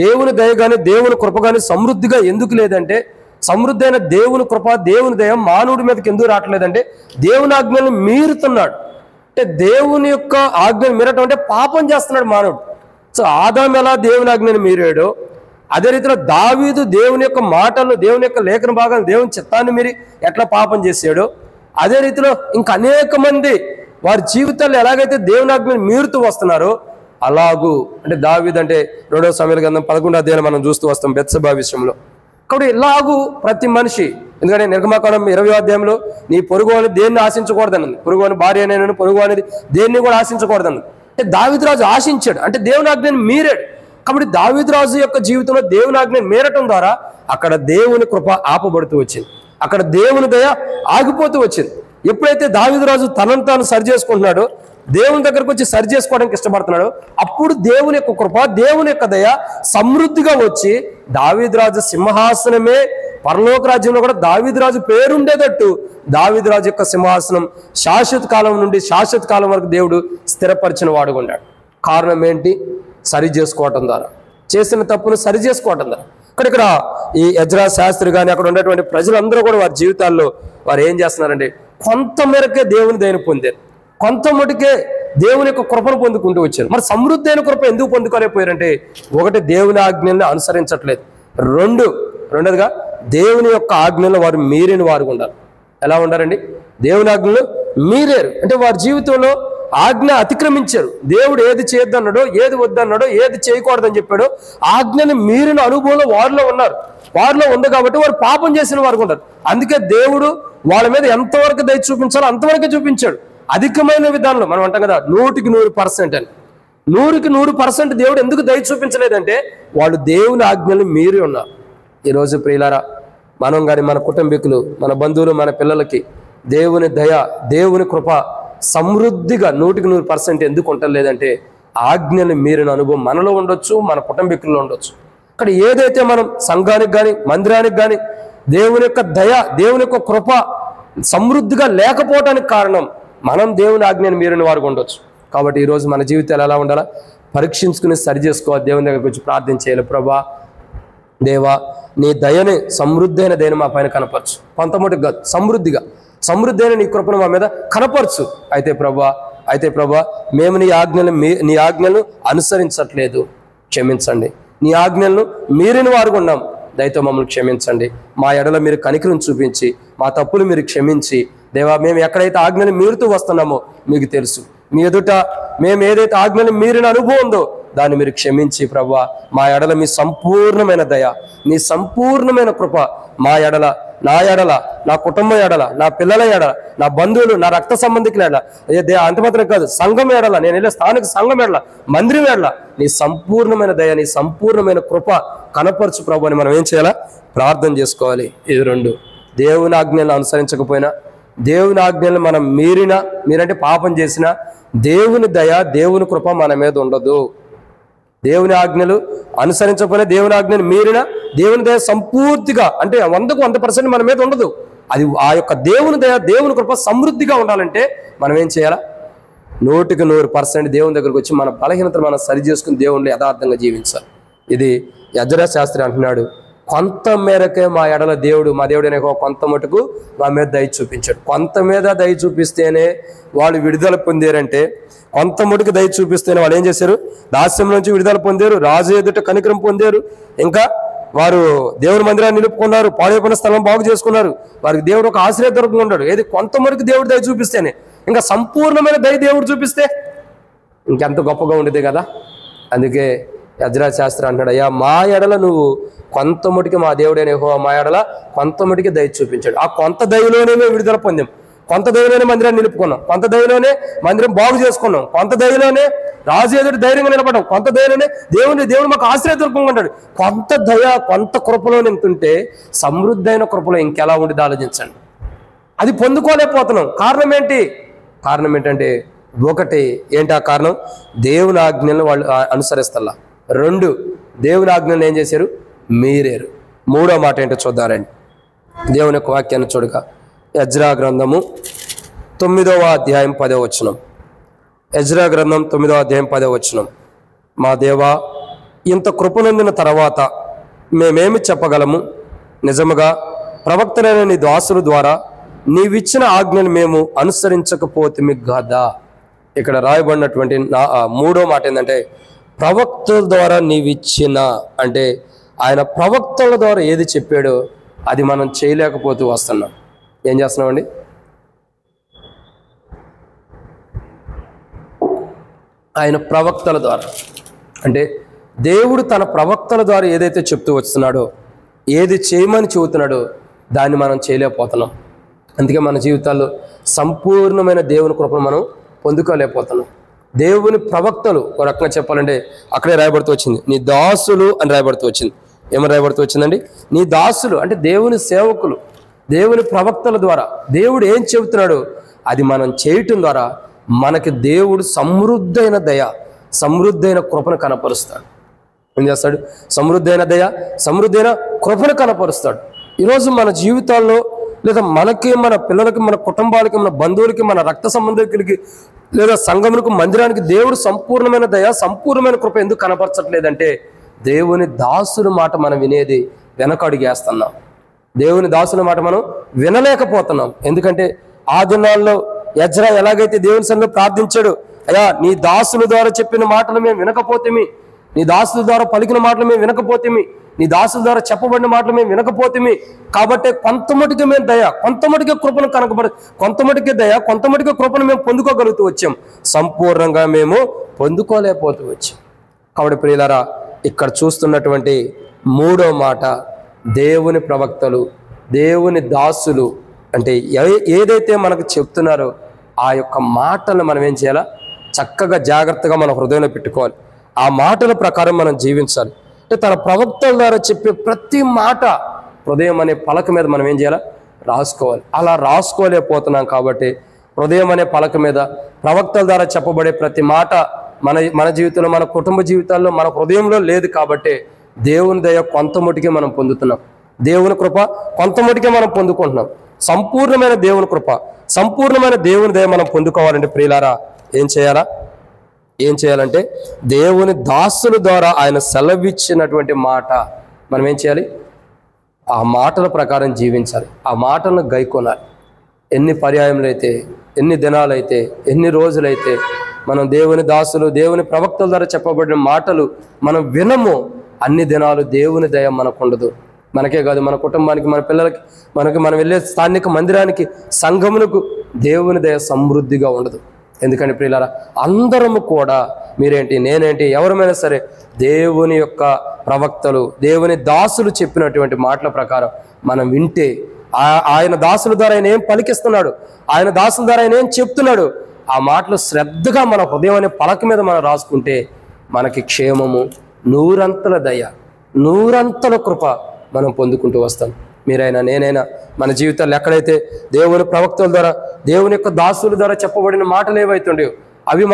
దేవుని దయ కానీ దేవుని కృప కానీ సమృద్ధిగా ఎందుకు లేదంటే, సమృద్ధి అయిన దేవుని కృప, దేవుని దయ మానవుడి మీదకి ఎందుకు రావట్లేదంటే దేవుని ఆజ్ఞలను మీరుతున్నాడు. అంటే దేవుని యొక్క ఆజ్ఞను మీరటం అంటే పాపం చేస్తున్నాడు మానవుడు. సో ఆదాము ఎలా దేవుని ఆజ్ఞను మీరాడో అదే రీతిలో దావీదు దేవుని యొక్క మాటలను, దేవుని యొక్క లేఖన భాగాలను, దేవుని చిత్తాన్ని మీరి ఎట్లా పాపం చేశాడో అదే రీతిలో ఇంకా అనేక మంది వారి జీవితాల్లో ఎలాగైతే దేవుని ఆజ్ఞను మీరుతూ వస్తున్నారో అలాగూ అంటే దావీదు అంటే 2వ సమూయేలు గ్రంథం 11వ అధ్యాయం మనం చూస్తూ వస్తాం బెత్షెబా విషయంలో. కాబట్టి ఇలాగూ ప్రతి మనిషి, ఎందుకంటే నిర్గమాకాండం 20వ అధ్యాయంలో నీ పొరుగు అని దేన్ని ఆశించకూడదన్నది, పొరుగు అని భార్య అనేది పొరుగు అనేది దేన్ని కూడా ఆశించకూడదన్నది. అంటే దావీదు రాజు ఆశించాడు, అంటే దేవుని ఆజ్ఞను మీరాడు. కాబట్టి దావీదు రాజు యొక్క జీవితంలో దేవుని ఆజ్ఞను మీరటం ద్వారా అక్కడ దేవుని కృప ఆపబడుతూ వచ్చింది, అక్కడ దేవుని దయ ఆగిపోతూ వచ్చింది. ఎప్పుడైతే దావీదు రాజు తనను తాను సరి చేసుకుంటున్నాడో, దేవుని దగ్గరకు వచ్చి సరి చేసుకోవడానికి ఇష్టపడుతున్నాడు, అప్పుడు దేవుని యొక్క కృప, దేవుని యొక్క దయ సమృద్ధిగా వచ్చి దావీదు రాజు సింహాసనమే పరలోక రాజ్యంలో కూడా దావీదు రాజు పేరుండేటట్టు దావీదు రాజు యొక్క సింహాసనం శాశ్వత కాలం నుండి శాశ్వత కాలం వరకు దేవుడు స్థిరపరిచిన వాడుగా ఉన్నాడు. కారణం ఏంటి? సరి చేసుకోవటం ద్వారా, చేసిన తప్పును సరి చేసుకోవటం ద్వారా. ఇక్కడ ఈ ఎజ్రా శాస్త్రి కానీ అక్కడ ఉన్నటువంటి ప్రజలందరూ కూడా వారి జీవితాల్లో వారు ఏం చేస్తున్నారంటే కొంత మేరకే దేవుని దయను పొందారు, కొంత మటుకే దేవుని యొక్క కృపను పొందుకుంటూ వచ్చారు. మరి సమృద్ధి అయిన కృప ఎందుకు పొందుకోలేకపోయారంటే, ఒకటి దేవుని ఆజ్ఞల్ని అనుసరించట్లేదు, రెండోదిగా దేవుని యొక్క ఆజ్ఞలను వారు మీరిన వారు ఉండాలి. ఎలా ఉండారండి? దేవుని ఆజ్ఞలు మీరారు అంటే వారి జీవితంలో ఆజ్ఞ అతిక్రమించారు. దేవుడు ఏది చేయొద్దన్నాడో, ఏది వద్దన్నాడో, ఏది చేయకూడదని చెప్పాడో ఆజ్ఞని మీరిన అనుభవంలో వారిలో ఉన్నారు. వారిలో ఉంది కాబట్టి వారు పాపం చేసిన వారు ఉన్నారు. అందుకే దేవుడు వాళ్ళ మీద ఎంతవరకు దయ చూపించాలో అంతవరకే చూపించాడు. అధికమైన విధానంలో మనం అంటాం కదా 100% అని, 100% దేవుడు ఎందుకు దయ చూపించలేదంటే వాళ్ళు దేవుని ఆజ్ఞలు మీరి ఉన్నారు. ఈరోజు ప్రియులారా, మనం కానీ మన కుటుంబీకులు, మన బంధువులు, మన పిల్లలకి దేవుని దయ, దేవుని కృప సమృద్ధిగా 100% ఎందుకు ఉండలేదంటే ఆజ్ఞలు మీరిన అనుభవం మనలో ఉండొచ్చు, మన కుటుంబీకుల్లో ఉండొచ్చు. అక్కడ ఏదైతే మనం సంఘానికి కానీ మందిరానికి కానీ దేవుని యొక్క దయ, దేవుని యొక్క కృప సమృద్ధిగా లేకపోవడానికి కారణం మనం దేవుని ఆజ్ఞను మీరిన వారికి ఉండొచ్చు. కాబట్టి ఈరోజు మన జీవితాలు ఎలా ఉండాలా పరీక్షించుకుని సరి చేసుకోవాలి. దేవుని దగ్గరికి వచ్చి ప్రార్థన చేయాలి. ప్రభా, దేవా, నీ దయని, సమృద్ధి అయిన దయని మా పైన కనపరచు. కొంతమటుగా సమృద్ధి అయిన నీ కృపను మా మీద కనపరచు. అయితే ప్రభా మేము నీ ఆజ్ఞలను అనుసరించట్లేదు, క్షమించండి. నీ ఆజ్ఞలను మీరిన వారు ఉన్నాం, దయతో మమ్మల్ని క్షమించండి. మా ఎడల మీరు కనికరం చూపించి మా తప్పులు మీరు క్షమించి, దేవా, మేము ఎక్కడైతే ఆజ్ఞలు మీరుతూ వస్తున్నామో మీకు తెలుసు. మీ ఎదుట మేము ఏదైతే ఆజ్ఞలు మీరిన అనుభవం ఉందో దాన్ని మీరు క్షమించి ప్రభువా, మా ఎడల మీ సంపూర్ణమైన దయ, మీ సంపూర్ణమైన కృప మా ఎడల, నా ఎడల, నా కుటుంబం ఎడల, నా పిల్లల ఎడల, నా బంధువులు, నా రక్త సంబంధికుల ఎడల, అంత మాత్రం కాదు సంఘం ఎడల, నేను వెళ్ళే స్థానిక సంఘం ఎడల, మందిరం ఎడల నీ సంపూర్ణమైన దయ, నీ సంపూర్ణమైన కృప కనపరచు ప్రభు అని మనం ఏం చేయాలా? ప్రార్థన చేసుకోవాలి. ఇది 2. దేవుని ఆజ్ఞలను అనుసరించకపోయినా, దేవుని ఆజ్ఞలను మనం మీరంటే పాపం చేసినా దేవుని దయ, దేవుని కృప మన మీద ఉండదు. దేవుని ఆజ్ఞలు అనుసరించకపోయినా, దేవుని ఆజ్ఞలు మీరినా దేవుని దయ సంపూర్తిగా అంటే 100% మన మీద ఉండదు. అది ఆ యొక్క దేవుని దయ, దేవుని కృప సమృద్ధిగా ఉండాలంటే మనం ఏం చేయాలా? 100% దేవుని దగ్గరకు వచ్చి మన బలహీనతను మనం సరి చేసుకుని దేవుని యథార్థంగా జీవించాలి. ఇది ఎజ్రా శాస్త్రి అంటున్నాడు, కొంత మేరకే మా ఎడల దేవుడు, మా దేవుడు అనే కొంత మటుకు మా మీద దయ చూపించాడు. కొంత మీద దయ చూపిస్తేనే వాళ్ళు విడుదల పొందారంటే, కొంత మటుకు దయ చూపిస్తేనే వాళ్ళు ఏం చేశారు? దాస్యం నుంచి విడుదల పొందారు, రాజు ఎదుట కనికరం పొందారు, ఇంకా వారు దేవుని మందిరాన్ని నిలుపుకున్నారు, పాడైపోయిన స్థలం బాగు చేసుకున్నారు, వారికి దేవుడు ఒక ఆశ్రయదుర్గం ఉన్నాడు. ఏది కొంత మటుకు దేవుడు దయ చూపిస్తేనే, ఇంకా సంపూర్ణమైన దయ దేవుడు చూపిస్తే ఇంకెంత గొప్పగా ఉండేది కదా. అందుకే ఎజ్రా శాస్త్రి అంటాడు, అయ్యా మా ఎడల నువ్వు కొంత మటుకి, మా దేవుడైన యెహోవా మా ఎడల కొంత మటుకి దయ చూపించాడు. ఆ కొంత దయలోనే మేము విడుదల పొందాం, కొంత దయలోనే మందిరాన్ని నిలుపుకున్నాం, కొంత దయలోనే మందిరం బాగు చేసుకున్నాం, కొంత దయలోనే రాజు ఎదుటి ధైర్యంగా నిలబడ్డాం, కొంత దయలోనే దేవుడు మాకు ఆశ్రయదుర్గంగా ఉంటాడు. కొంత దయ, కొంత కృపలో నింపుతుంటే సమృద్ధి అయిన కృపలో ఇంకెలా ఉండేది ఆలోచించండి. అది పొందుకోలేకపోతున్నాం. కారణం ఏంటంటే, ఒకటి ఏంటి ఆ కారణం? దేవుని ఆజ్ఞలను వాళ్ళు అనుసరిస్తల్లా. 2, దేవుని ఆజ్ఞలను ఏం చేశారు? మీరేరు. 3వ మాట ఏంటో చూద్దారండి. దేవుని యొక్క వాక్యాన్ని చూడగా ఎజ్రా గ్రంథము 9వ అధ్యాయం 10వ వచనం. ఎజ్రా గ్రంథం 9వ అధ్యాయం 10వ వచనం. మా దేవా, ఇంత కృపనొందిన తర్వాత మేమేమి చెప్పగలము? నిజముగా ప్రవక్తలైన నీ దాసుల ద్వారా నీవిచ్చిన ఆజ్ఞను మేము అనుసరించకపోతే గదా. ఇక్కడ రాయబడినటువంటి 3వ మాట ఏంటంటే, ప్రవక్తల ద్వారా నీవిచ్చిన, అంటే ఆయన ప్రవక్తల ద్వారా ఏది చెప్పాడో అది మనం చేయలేకపోతూ వస్తున్నాం. ఏం చేస్తున్నామండి? ఆయన ప్రవక్తల ద్వారా, అంటే దేవుడు తన ప్రవక్తల ద్వారా ఏదైతే చెప్తూ వస్తున్నాడో, ఏది చేయమని చెబుతున్నాడో దాన్ని మనం చేయలేకపోతున్నాం. అందుకే మన జీవితాల్లో సంపూర్ణమైన దేవుని కృపను మనం పొందుకోలేకపోతున్నాం. దేవుని ప్రవక్తలు ఒక రకంగా చెప్పాలంటే అక్కడే రాయబడుతూ వచ్చింది, నీ దాసులు అని రాయబడుతూ వచ్చింది. ఏమని రాయబడుతూ వచ్చిందండి? నీ దాసులు అంటే దేవుని సేవకులు, దేవుని ప్రవక్తల ద్వారా దేవుడు ఏం చెబుతున్నాడో అది మనం చేయటం ద్వారా మనకి దేవుడు సమృద్ధైన దయ, సమృద్ధైన కృపను కనపరుస్తాడు. ఏం చేస్తాడు? సమృద్ధైన దయ, సమృద్ధైన కృపను కనపరుస్తాడు. ఈరోజు మన జీవితాల్లో లేదా మనకి, మన పిల్లలకి, మన కుటుంబాలకి, మన బంధువులకి, మన రక్త సంబంధికులకి, లేదా సంఘములకు, మందిరానికి దేవుడు సంపూర్ణమైన దయ, సంపూర్ణమైన కృప ఎందుకు కనపరచట్లేదంటే దేవుని దాసుని మాట మనం వినేది వెనకడుగేస్తున్నాం. దేవుని దాసుని మాట మనం వినలేకపోతున్నాం. ఎందుకంటే ఆ దినాల్లో ఎజ్రా ఎలాగైతే దేవుని సన్నిధిలో ప్రార్థించాడు, అయ్యా నీ దాసుల ద్వారా చెప్పిన మాటలు మేము వినకపోతేమి, నీ దాసుల ద్వారా పలికిన మాటలు మేము వినకపోతేమి, నీ దాసుల ద్వారా చెప్పబడిన మాటలు మేము వినకపోతేమి, కాబట్టి కొంతమటికి మేము దయ, కొంతమటికి కృపను కొంతమటికి దయ, కొంతమటికి కృపను మేము పొందుకోగలుగుతూ వచ్చాం, సంపూర్ణంగా మేము పొందుకోలేకపోతూ వచ్చాం. కాబట్టి ప్రియులారా, ఇక్కడ చూస్తున్నటువంటి మూడో మాట, దేవుని ప్రవక్తలు, దేవుని దాసులు అంటే ఏదైతే మనకు చెప్తున్నారో ఆ యొక్క మాటలను మనం ఏం చేయాలా, చక్కగా జాగ్రత్తగా మన హృదయంలో పెట్టుకోవాలి. ఆ మాటల ప్రకారం మనం జీవించాలి. అంటే తన ప్రవక్తల ద్వారా చెప్పే ప్రతి మాట హృదయం అనే పలక మీద మనం ఏం చేయాలా, రాసుకోవాలి. అలా రాసుకోలేకపోతున్నాం కాబట్టి హృదయం అనే పలక మీద ప్రవక్తల ద్వారా చెప్పబడే ప్రతి మాట మన జీవితంలో, మన కుటుంబ జీవితాల్లో, మన హృదయంలో లేదు. కాబట్టి దేవుని దయ కొంతమటికే మనం పొందుతున్నాం, దేవుని కృప కొంతమటికే మనం పొందుకుంటున్నాం. సంపూర్ణమైన దేవుని కృప, సంపూర్ణమైన దేవుని దయ మనం పొందుకోవాలంటే ప్రియులారా ఏం చేయాలంటే దేవుని దాసుల ద్వారా ఆయన సెలవిచ్చినటువంటి మాట మనం ఏం చేయాలి, ఆ మాటల ప్రకారం జీవించాలి, ఆ మాటలను గైకొనాలి. ఎన్ని పర్యాయములైతే, ఎన్ని దినాలైతే, ఎన్ని రోజులైతే మనం దేవుని దాసులు, దేవుని ప్రవక్తల ద్వారా చెప్పబడిన మాటలు మనం వినము, అన్ని దినాలు దేవుని దయ మనకు ఉండదు. మనకే కాదు, మన కుటుంబానికి, మన పిల్లలకి, మనం వెళ్ళే స్థానిక మందిరానికి, సంఘమునకు దేవుని దయ సమృద్ధిగా ఉండదు. ఎందుకంటే ప్రియులారా, అందరము కూడా, మీరేంటి, నేనేంటి, ఎవరమైనా సరే దేవుని యొక్క ప్రవక్తలు, దేవుని దాసులు చెప్పినటువంటి మాటల ప్రకారం మనం వింటే, ఆయన దాసుల ద్వారా ఆయన ఏం పలికిస్తున్నాడు, ఆయన దాసుల ద్వారా ఆయన ఏం చెప్తున్నాడు, ఆ మాటలు శ్రద్ధగా మన హృదయం అనే పలక మీద మనం రాసుకుంటే మనకి క్షేమము, నూరంతల దయ, నూరంతల కృప మనం పొందుకుంటూ వస్తాం. మీరైనా నేనైనా మన జీవితాల్లో ఎక్కడైతే దేవుని ప్రవక్తల ద్వారా, దేవుని యొక్క దాసుల ద్వారా చెప్పబడిన మాటలు ఏవైతుండేవో అవి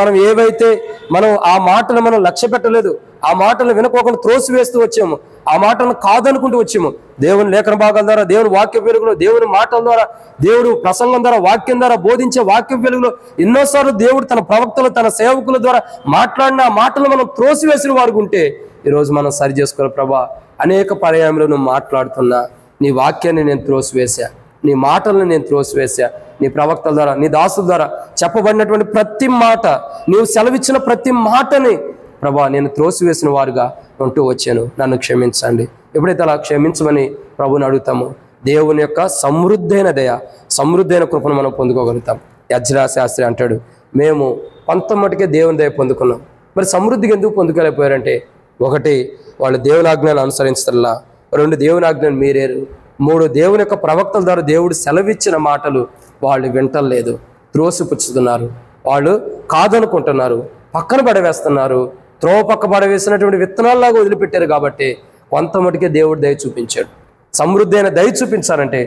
మనం ఆ మాటలు మనం లక్ష్య పెట్టలేదు, ఆ మాటలు వినుకోకుండా త్రోసివేస్తూ వచ్చాము, ఆ మాటలను కాదనుకుంటూ వచ్చాము. దేవుని లేఖన భాగాల ద్వారా, దేవుని వాక్య వెలుగులో, దేవుని మాటల ద్వారా, దేవుడు ప్రసంగం ద్వారా, వాక్యం ద్వారా బోధించే వాక్య వెలుగులో ఎన్నోసార్లు దేవుడు తన ప్రవక్తలు, తన సేవకుల ద్వారా మాట్లాడిన ఆ మాటలు మనం త్రోసివేసిన వారు ఉంటే ఈరోజు మనం సరి చేసుకోవాలి. ప్రభా, అనేక పర్యాయంలో నువ్వు మాట్లాడుతున్నా, నీ వాక్యాన్ని నేను త్రోసివేశా, నీ మాటలను నేను త్రోసివేశా, నీ ప్రవక్తల ద్వారా, నీ దాసుల ద్వారా చెప్పబడినటువంటి ప్రతి మాట, నీవు సెలవిచ్చిన ప్రతి మాటని ప్రభా నేను త్రోసివేసిన వారుగా ఉంటూ వచ్చాను, నన్ను క్షమించండి. ఎప్పుడైతే అలా క్షమించమని ప్రభుని అడుగుతామో దేవుని యొక్క సమృద్ధైన దయ, సమృద్ధైన కృపను మనం పొందుకోగలుగుతాం. ఎజ్రా శాస్త్రి అంటాడు, మేము కొంతమట్టుకే దేవుని దయ పొందుకున్నాం, మరి సమృద్ధిగా ఎందుకు పొందుకోలేకపోయారంటే, ఒకటి వాళ్ళు దేవుని ఆజ్ఞను అనుసరించటల్లా, రెండు దేవుని ఆజ్ఞను మీరేరు, మూడు దేవుని యొక్క ప్రవక్తల ద్వారా దేవుడు సెలవిచ్చిన మాటలు వాళ్ళు వింటలేదు, త్రోసిపుచ్చుతున్నారు, వాళ్ళు కాదనుకుంటున్నారు, పక్కన పడవేస్తున్నారు, త్రోవ పక్క పడవేసినటువంటి విత్తనాల్లాగా వదిలిపెట్టారు. కాబట్టి కొంతమటుకే దేవుడు దయ చూపించాడు. సమృద్ధి అయిన దయ చూపించాలంటే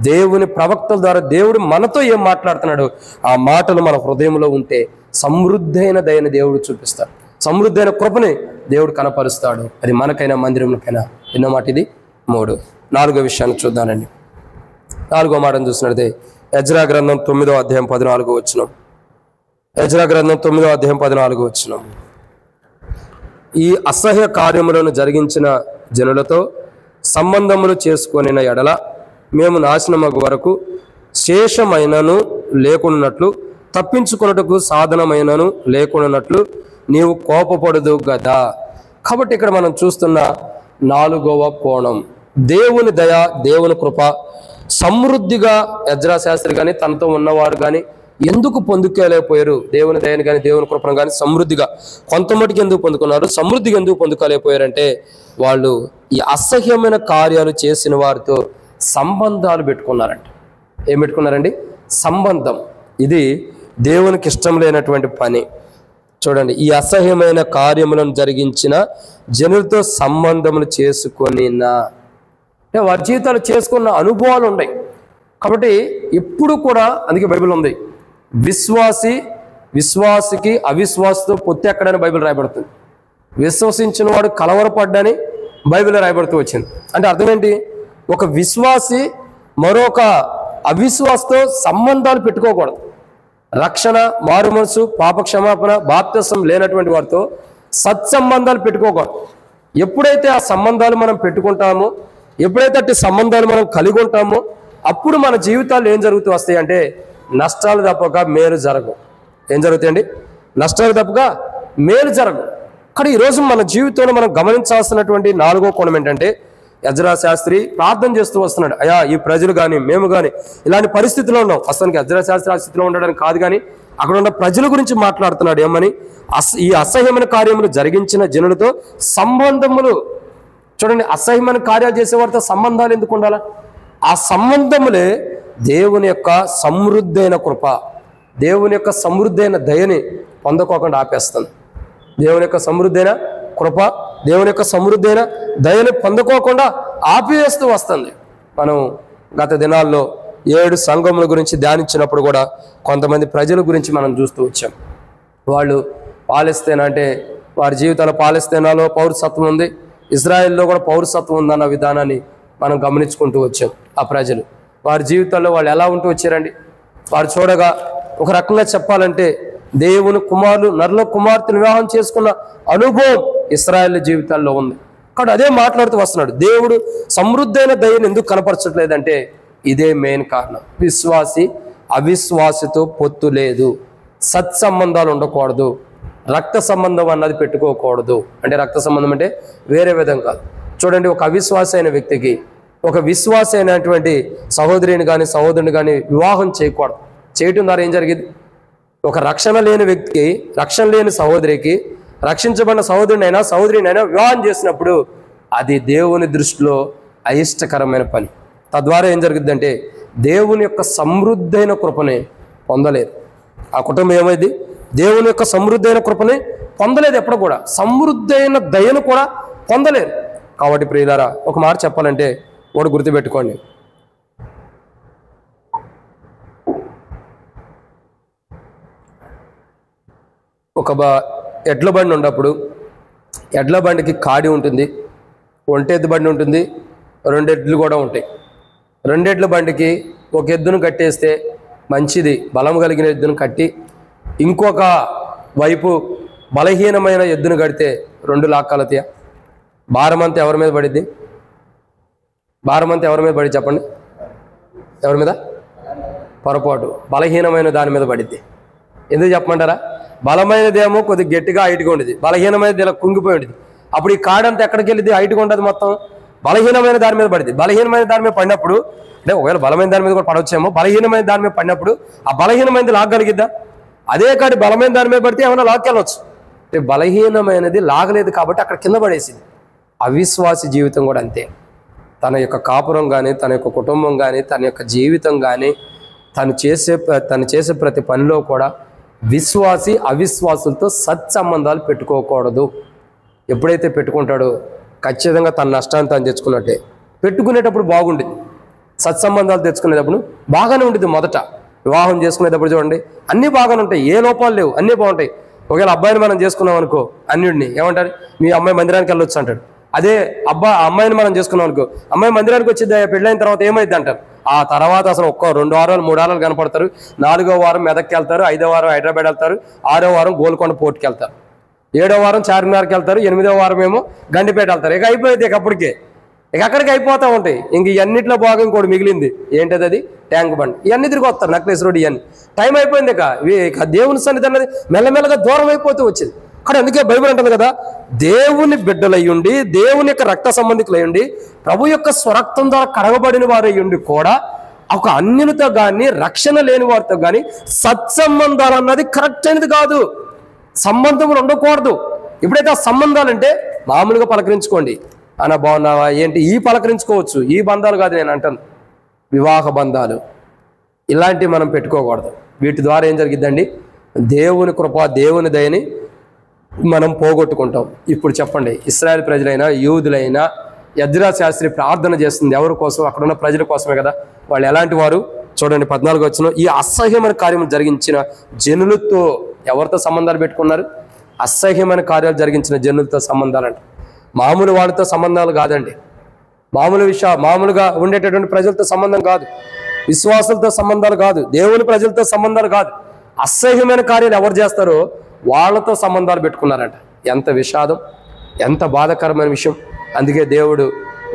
దేవుని ప్రవక్తల ద్వారా దేవుడు మనతో ఏం మాట్లాడుతున్నాడు ఆ మాటలు మన హృదయంలో ఉంటే సమృద్ధి అయిన దయని దేవుడు చూపిస్తాడు, సమృద్ధి అయిన కృపని దేవుడు కనపరుస్తాడు. అది మనకైనా మందిరంకైనా. ఎన్నో మాట ఇది. 3. 4వ విషయాన్ని చూద్దానండి. 4వ మాటను చూసినట్లయితే ఎజ్రా గ్రంథం 9వ అధ్యాయం 14వ వచనం. ఎజ్రా గ్రంథం 9వ అధ్యాయం 14వ వచనం. ఈ అసహ్య కార్యములను జరిగించిన జనులతో సంబంధములు చేసుకొనిన ఎడల మేము నాశనమగు వరకు శేషమైనను లేకున్నట్లు, తప్పించుకొనుటకు సాధనమైనను లేకున్నట్లు నీవు కోపపడదు గదా. కాబట్టి ఇక్కడ మనం చూస్తున్న 4వ కోణం, దేవుని దయ, దేవుని కృప సమృద్ధిగా ఎజ్రా శాస్త్రి కానీ తనతో ఉన్నవారు కానీ ఎందుకు పొందుకోలేకపోయారు? దేవుని దయని కానీ దేవుని కృపను కానీ సమృద్ధిగా కొంతమటికి ఎందుకు పొందుకున్నారు, సమృద్ధిగా ఎందుకు పొందుకోలేకపోయారంటే వాళ్ళు ఈ అసహ్యమైన కార్యాలు చేసిన వారితో సంబంధాలు పెట్టుకున్నారంట. ఏం పెట్టుకున్నారండి? సంబంధం. ఇది దేవునికి ఇష్టం లేనటువంటి పని. చూడండి, ఈ అసహ్యమైన కార్యములను జరిగించిన జనులతో సంబంధములు చేసుకొనినా అంటే వారి జీవితాలు చేసుకున్న అనుభవాలు ఉన్నాయి. కాబట్టి ఎప్పుడు కూడా, అందుకే బైబిల్ ఉంది, విశ్వాసికి అవిశ్వాసతో పొత్తు ఎక్కడని బైబిల్ రాయబడుతుంది. విశ్వసించిన వాడు కలవరపడ్డని బైబిల్లో రాయబడుతూ వచ్చింది. అంటే అర్థం ఏంటి? ఒక విశ్వాసి మరొక అవిశ్వాసతో సంబంధాలు పెట్టుకోకూడదు. రక్షణ, మారు మనసు, పాప క్షమాపణ, బాప్తిసం లేనటువంటి వారితో సత్సంబంధాలు పెట్టుకోకూడదు. ఎప్పుడైతే ఆ సంబంధాలు మనం పెట్టుకుంటామో, ఎప్పుడైతే అట్టి సంబంధాలు మనం కలిగి ఉంటామో, అప్పుడు మన జీవితాలు ఏం జరుగుతూ వస్తాయి అంటే నష్టాలు తప్పక మేలు జరగవు. ఏం జరుగుతాయండి? నష్టాలు తప్పక మేలు జరగవు. కానీ ఈరోజు మన జీవితంలో మనం గమనించాల్సినటువంటి 4వ కోణం ఏంటంటే, ఎజ్రా శాస్త్రి ప్రార్థన చేస్తూ వస్తున్నాడు. అయ్యా, ఈ ప్రజలు కానీ మేము కానీ ఇలాంటి పరిస్థితిలో ఉన్నాం. అసలు ఎజ్రా శాస్త్రి ఆ స్థితిలో ఉండడానికి కాదు, కానీ అక్కడ ఉన్న ప్రజల గురించి మాట్లాడుతున్నాడు. ఏమని? ఈ అసహ్యమైన కార్యములు జరిగించిన జనులతో సంబంధములు. చూడండి, అసహ్యమైన కార్యాలు చేసేవారితో సంబంధాలు ఎందుకు ఉండాలా? ఆ సంబంధములే దేవుని యొక్క సమృద్ధైన కృప, దేవుని యొక్క సమృద్ధైన దయని పొందుకోకుండా ఆపేస్తుంది. దేవుని యొక్క సమృద్ధైన కృప, దేవుని యొక్క సమృద్ధైన దయని పొందుకోకుండా ఆపివేస్తూ వస్తుంది. మనం గత దినాల్లో 7 సంఘముల గురించి ధ్యానించినప్పుడు కూడా కొంతమంది ప్రజల గురించి మనం చూస్తూ వచ్చాం. వాళ్ళు పాలస్తీనా అంటే వారి జీవితాల్లో పాలస్తీనాలో పౌరసత్వం ఉంది, ఇజ్రాయెల్లో కూడా పౌరసత్వం ఉందన్న విధానాన్ని మనం గమనించుకుంటూ వచ్చాం. ఆ ప్రజలు వారి జీవితాల్లో వాళ్ళు ఎలా ఉంటూ వచ్చారండి? వారు చూడగా ఒక రకంగా చెప్పాలంటే దేవుని కుమారులు, నరుల కుమార్తెను వివాహం చేసుకున్న అనుభవం ఇశ్రాయేలు జీవితాల్లో ఉంది. కాబట్టి అదే మాట్లాడుతూ వస్తున్నాడు. దేవుడు సమృద్ధైన దయను ఎందుకు కనపరచట్లేదంటే ఇదే మెయిన్ కారణం. విశ్వాసి అవిశ్వాసితో పొత్తు లేదు, సత్సంబంధాలు ఉండకూడదు, రక్త సంబంధం అన్నది పెట్టుకోకూడదు. అంటే రక్త సంబంధం అంటే వేరే విధం కాదు. చూడండి, ఒక అవిశ్వాసి అయిన వ్యక్తికి ఒక విశ్వాసి అయినటువంటి సహోదరిని కానీ సహోదరుని కానీ వివాహం చేయకూడదు. చేయటం ద్వారా ఏం జరిగింది? ఒక రక్షణ లేని వ్యక్తికి, రక్షణ లేని సహోదరికి, రక్షించబడిన సహోదరునైనా సహోదరినైనా వివాహం చేసినప్పుడు అది దేవుని దృష్టిలో అయిష్టకరమైన పని. తద్వారా ఏం జరుగుద్దంటే దేవుని యొక్క సమృద్ధైన కృపని పొందలేదు. ఆ కుటుంబం ఏమైంది? దేవుని యొక్క సమృద్ధైన కృపని పొందలేదు. ఎప్పుడు కూడా సమృద్ధైన దయను కూడా పొందలేదు. కాబట్టి ప్రియులారా, ఒక మాట చెప్పాలంటే ఒకటి గుర్తుపెట్టుకోండి. ఒక ఎడ్ల బండి ఉన్నప్పుడు ఎడ్ల బండికి కాడి ఉంటుంది, ఒంటెద్దు బండి ఉంటుంది, 2 ఎడ్లు కూడా ఉంటాయి. 2 ఎడ్ల బండికి ఒక ఎద్దును కట్టేస్తే మంచిది, బలం కలిగిన ఎద్దును కట్టి ఇంకొక వైపు బలహీనమైన ఎద్దును కడితే 2 లాక్కాలతీయ. భారమంతా ఎవరి మీద పడిద్ది? భారమంతా ఎవరి మీద పడి చెప్పండి? ఎవరి మీద? పొరపాటు బలహీనమైన దాని మీద పడిద్ది. ఎందుకు చెప్పమంటారా? బలమైనదేమో కొద్దిగా గట్టిగా హైట్గా ఉండేది, బలహీనమైనది ఇలా కుంగిపోయి ఉండేది. అప్పుడు ఈ కాడంతా ఎక్కడికి వెళ్ళింది? హైట్గా ఉంటుంది, మొత్తం బలహీనమైన దాని మీద పడింది. బలహీనమైన దాని మీద పడినప్పుడు, అంటే ఒకవేళ బలమైన దాని మీద కూడా పడవచ్చేమో, బలహీనమైన దాని మీద పడినప్పుడు ఆ బలహీనమైనది లాగలిగిద్దా? అదే కాడి బలమైన దాని మీద పడితే ఏమైనా లాక్కెళ్ళవచ్చు. అంటే బలహీనమైనది లాగలేదు కాబట్టి అక్కడ కింద పడేసింది. అవిశ్వాసి జీవితం కూడా అంతే. తన యొక్క కాపురం కానీ, తన యొక్క కుటుంబం కానీ, తన యొక్క జీవితం కానీ, తను చేసే ప్రతి పనిలో కూడా విశ్వాసి అవిశ్వాసులతో సత్సంబంధాలు పెట్టుకోకూడదు. ఎప్పుడైతే పెట్టుకుంటాడో ఖచ్చితంగా తన నష్టాన్ని తను తెచ్చుకున్నట్టే. పెట్టుకునేటప్పుడు బాగుండేది, సత్సంబంధాలు తెచ్చుకునేటప్పుడు బాగానే ఉండేది. మొదట వివాహం చేసుకునేటప్పుడు చూడండి, అన్నీ బాగానే ఉంటాయి, ఏ లోపాలు లేవు, అన్నీ బాగుంటాయి. ఒకవేళ అబ్బాయిని మనం చేసుకున్నాం అనుకో, అన్నింటిని ఏమంటారు? మీ అమ్మాయి మందిరానికి వెళ్ళొచ్చు అంటాడు. అదే అమ్మాయిని మనం చేసుకున్నాం అనుకో, అమ్మాయి మందిరానికి వచ్చింది, పెళ్ళైన తర్వాత ఏమైంది అంటారు. ఆ తర్వాత అసలు 2 వారాలు 3 వారాలు కనపడతారు. 4వ వారం మెదక్కి వెళ్తారు, 5వ వారం హైదరాబాద్ వెళ్తారు, 6వ వారం గోల్కొండ పోర్టుకి వెళ్తారు, 7వ వారం చార్మినార్కి వెళ్తారు, 8వ వారం ఏమో గండిపేట వెళ్తారు. ఇక అయిపోయింది, అప్పటికే ఇక అక్కడికి అయిపోతూ ఉంటాయి. ఇంక ఇవన్నిట్లో బాగా ఇంకోటి మిగిలింది ఏంటది? అది ట్యాంక్ బండ్. ఇవన్నీ తిరిగి వస్తారు, నక్లెస్ రోడ్. ఇవన్నీ టైం అయిపోయింది. ఇక దేవుని సన్నిధి అన్నది మెల్లమెల్లగా దూరం అయిపోతూ వచ్చింది. కానీ అందుకే బైబిల్ అంటుంది కదా, దేవుని బిడ్డలయ్యుండి, దేవుని యొక్క రక్త సంబంధికులయ్యుండి, ప్రభు యొక్క స్వరక్తం ద్వారా కడగబడిన వారు అయ్యుండి కూడా ఒక అన్యులతో కానీ, రక్షణ లేని వారితో కానీ సత్సంబంధాలు అన్నది కరెక్ట్ అయినది కాదు. సంబంధములు ఉండకూడదు. ఎప్పుడైతే ఆ సంబంధాలు అంటే మామూలుగా పలకరించుకోండి, అన్న బాగున్నావా ఏంటి, ఈ పలకరించుకోవచ్చు. ఈ బంధాలు కాదు నేను అంటాను, వివాహ బంధాలు ఇలాంటివి మనం పెట్టుకోకూడదు. వీటి ద్వారా ఏం జరిగిద్దండి? దేవుని కృప, దేవుని దయని మనం పోగొట్టుకుంటాం. ఇప్పుడు చెప్పండి, ఇశ్రాయేల్ ప్రజలైనా యూదులైనా ఎజ్రా శాస్త్రి ప్రార్థన చేస్తుంది ఎవరి కోసం? అక్కడున్న ప్రజల కోసమే కదా. వాళ్ళు ఎలాంటి వారు? చూడండి 14 వచనం, ఈ అసహ్యమైన కార్యము జరిగించిన జనులతో ఎవరితో సంబంధాలు పెట్టుకున్నారు? అసహ్యమైన కార్యాలు జరిగించిన జనులతో సంబంధాలు అంట. మామూలు వాళ్ళతో సంబంధాలు కాదండి, మామూలుగా ఉండేటటువంటి ప్రజలతో సంబంధం కాదు, విశ్వాసులతో సంబంధాలు కాదు, దేవుని ప్రజలతో సంబంధాలు కాదు. అసహ్యమైన కార్యాలు ఎవరు చేస్తారో వాళ్ళతో సంబంధాలు పెట్టుకున్నారంట. ఎంత విషాదం! ఎంత బాధాకరమైన విషయం. అందుకే దేవుడు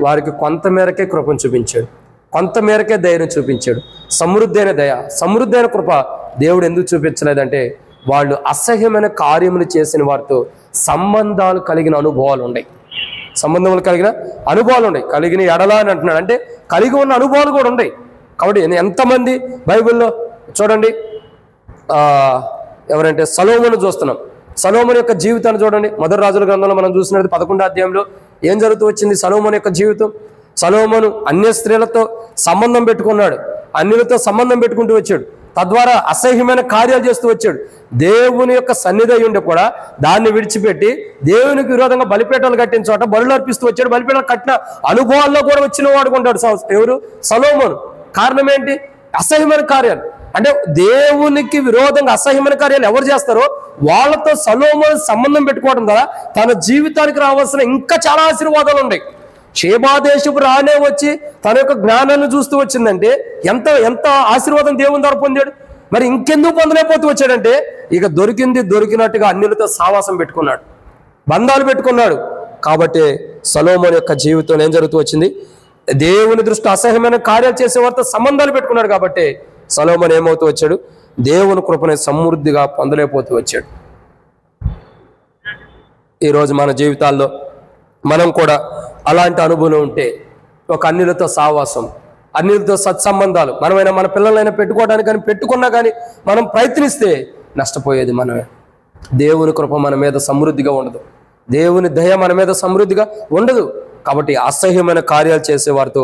వారికి కొంతమేరకే కృపను చూపించాడు, కొంతమేరకే దయను చూపించాడు. సమృద్ధైన దయ, సమృద్ధైన కృప దేవుడు ఎందుకు చూపించలేదంటే వాళ్ళు అసహ్యమైన కార్యములు చేసిన వారితో సంబంధాలు కలిగిన అనుభవాలు ఉన్నాయి, సంబంధములు కలిగిన అనుభవాలు ఉన్నాయి. కలిగిన ఎడల అని అంటున్నాడు, అంటే కలిగి ఉన్న అనుభవాలు కూడా ఉన్నాయి. కాబట్టి ఎంతమంది బైబిల్లో చూడండి, ఎవరంటే సొలొమోను చూస్తున్నాం. సొలొమోను యొక్క జీవితాన్ని చూడండి. మొదటి రాజుల గ్రంథంలో మనం చూసినట్టు 11వ అధ్యాయంలో ఏం జరుగుతూ వచ్చింది సొలొమోను యొక్క జీవితం. సొలొమోను అన్య స్త్రీలతో సంబంధం పెట్టుకున్నాడు, అన్యులతో సంబంధం పెట్టుకుంటూ వచ్చాడు. తద్వారా అసహ్యమైన కార్యాలు చేస్తూ వచ్చాడు. దేవుని యొక్క సన్నిధి ఉండి కూడా దాన్ని విడిచిపెట్టి దేవునికి విరోధంగా బలిపీఠాలు కట్టిన చోట బలులు అర్పిస్తూ వచ్చాడు. బలిపీఠాలు కట్టిన అనుభవాల్లో కూడా వచ్చిన వాడుకుంటాడు ఎవరు? సొలొమోను. కారణం ఏంటి? అసహ్యమైన కార్యాలు. అంటే దేవునికి విరోధంగా అసహ్యమైన కార్యాలు ఎవరు చేస్తారో వాళ్ళతో సొలొమోను సంబంధం పెట్టుకోవడం ద్వారా తన జీవితానికి రావాల్సిన ఇంకా చాలా ఆశీర్వాదాలు ఉన్నాయి. షేబాదేశపు రానే వచ్చి తన యొక్క జ్ఞానాన్ని చూస్తూ వచ్చిందంటే ఎంత ఎంత ఆశీర్వాదం దేవుని ద్వారా పొందాడు. మరి ఇంకెందుకు పొందలేకపోతూ వచ్చాడంటే ఇక దొరికింది దొరికినట్టుగా అన్యులతో సావాసం పెట్టుకున్నాడు, బంధాలు పెట్టుకున్నాడు. కాబట్టి సొలొమోను యొక్క జీవితంలో ఏం జరుగుతూ వచ్చింది? దేవుని దృష్టి అసహ్యమైన కార్యాలు చేసేవారితో సంబంధాలు పెట్టుకున్నాడు. కాబట్టి సొలొమోను ఏమవుతూ వచ్చాడు? దేవుని కృపని సమృద్ధిగా పొందలేకపోతూ వచ్చాడు. ఈరోజు మన జీవితాల్లో మనం కూడా అలాంటి అనుభవం ఉంటే, ఒక అన్యులతో సావాసం, అన్యులతో సత్సంబంధాలు మనమైనా మన పిల్లలైనా పెట్టుకోవడానికి కానీ పెట్టుకున్నా కానీ మనం ప్రయత్నిస్తే నష్టపోయేది మనమే. దేవుని కృప మన మీద సమృద్ధిగా ఉండదు, దేవుని దయ మన మీద సమృద్ధిగా ఉండదు. కాబట్టి అసహ్యమైన కార్యాలు చేసే వారితో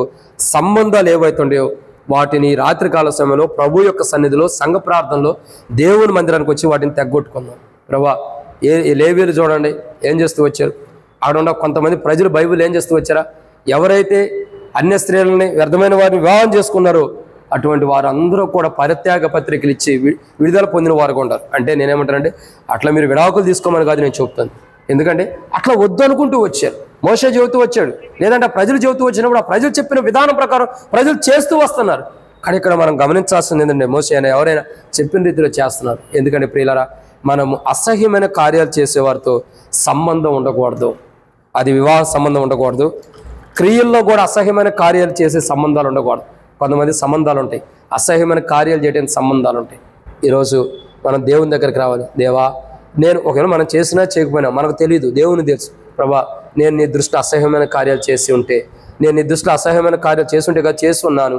సంబంధాలు ఏవైతుండేవో వాటిని రాత్రికాల సమయంలో ప్రభు యొక్క సన్నిధిలో సంఘ ప్రార్థనలో దేవుని మందిరానికి వచ్చి వాటిని తెగ్గొట్టుకున్నాం. ప్రభా, లేవీయులు చూడండి ఏం చేస్తూ వచ్చారు. ఆడ కొంతమంది ప్రజలు బైబిల్ ఏం చేస్తూ వచ్చారా? ఎవరైతే అన్య స్త్రీలని వ్యర్థమైన వారిని వివాహం చేసుకున్నారో అటువంటి వారు అందరూ కూడా పరిత్యాగ పత్రికలు ఇచ్చి విడుదల పొందిన వారుగా ఉంటారు. అంటే నేనేమంటానంటే అట్లా మీరు విడాకులు తీసుకోమని కాదు నేను చెప్తాను. ఎందుకంటే అట్లా వద్దు అనుకుంటూ వచ్చారు. మోషే చెబుతూ వచ్చాడు, లేదంటే ప్రజలు చెబుతూ వచ్చినప్పుడు ఆ ప్రజలు చెప్పిన విధానం ప్రకారం ప్రజలు చేస్తూ వస్తున్నారు. కానీ ఇక్కడ మనం గమనించాల్సింది ఏంటంటే మోషే అయినా ఎవరైనా చెప్పిన రీతిలో చేస్తున్నారు. ఎందుకంటే ప్రియులారా, మనము అసహ్యమైన కార్యాలు చేసేవారితో సంబంధం ఉండకూడదు. అది వివాహ సంబంధం ఉండకూడదు. క్రియల్లో కూడా అసహ్యమైన కార్యాలు చేసే సంబంధాలు ఉండకూడదు. కొంతమంది సంబంధాలు ఉంటాయి, అసహ్యమైన కార్యాలు చేయడానికి సంబంధాలు ఉంటాయి. ఈరోజు మనం దేవుని దగ్గరికి రావాలి. దేవా, నేను ఒకవేళ మనం చేసినా చేయకపోయినా మనకు తెలియదు, దేవుని తెలుసు. ప్రభా, నేను నీ దృష్టిలో అసహ్యమైన కార్యాలు చేసి ఉంటే, నేను నీ దృష్టిలో అసహ్యమైన కార్యాలు చేసి ఉంటే కదా చేస్తున్నాను.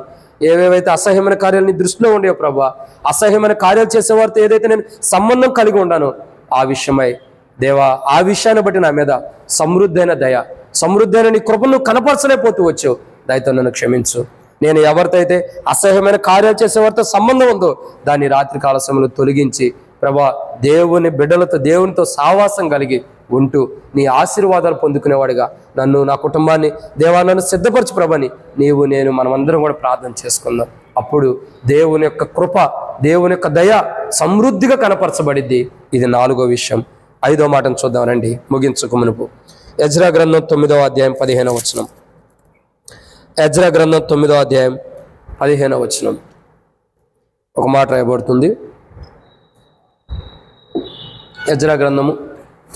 ఏవేవైతే అసహ్యమైన కార్యాలు నీ దృష్టిలో ఉండేవో ప్రభా, అసహ్యమైన కార్యాలు చేసేవారితో ఏదైతే నేను సంబంధం కలిగి ఉన్నానో ఆ విషయమై దేవా, ఆ విషయాన్ని బట్టి నా మీద సమృద్ధైన దయ, సమృద్ధైన నీ కృపను కనపరచలేకపోతూ వచ్చావు. దయతో నన్ను క్షమించు. నేను ఎవరితో అయితే అసహ్యమైన కార్యాలు చేసేవారితో సంబంధం ఉందో దాన్ని రాత్రికాల సమయంలో తొలగించి ప్రభా, దేవుని బిడ్డలతో దేవునితో సావాసం కలిగి ఉంటూ నీ ఆశీర్వాదాలు పొందుకునేవాడిగా నన్ను, నా కుటుంబాన్ని దేవా నన్ను సిద్ధపరచు ప్రభని నీవు నేను మనమందరం కూడా ప్రార్థన చేసుకుందాం. అప్పుడు దేవుని యొక్క కృప, దేవుని యొక్క దయ సమృద్ధిగా కనపరచబడిద్ది. ఇది 4వ విషయం. 5వ మాటను చూద్దాం రండి ముగించుకు మునుపు. ఎజ్రా గ్రంథం 9వ అధ్యాయం 15వ వచనం. ఎజ్రా గ్రంథం 9వ అధ్యాయం 15వ వచనం ఒక మాట రాయబడుతుంది. ఎజ్రా గ్రంథము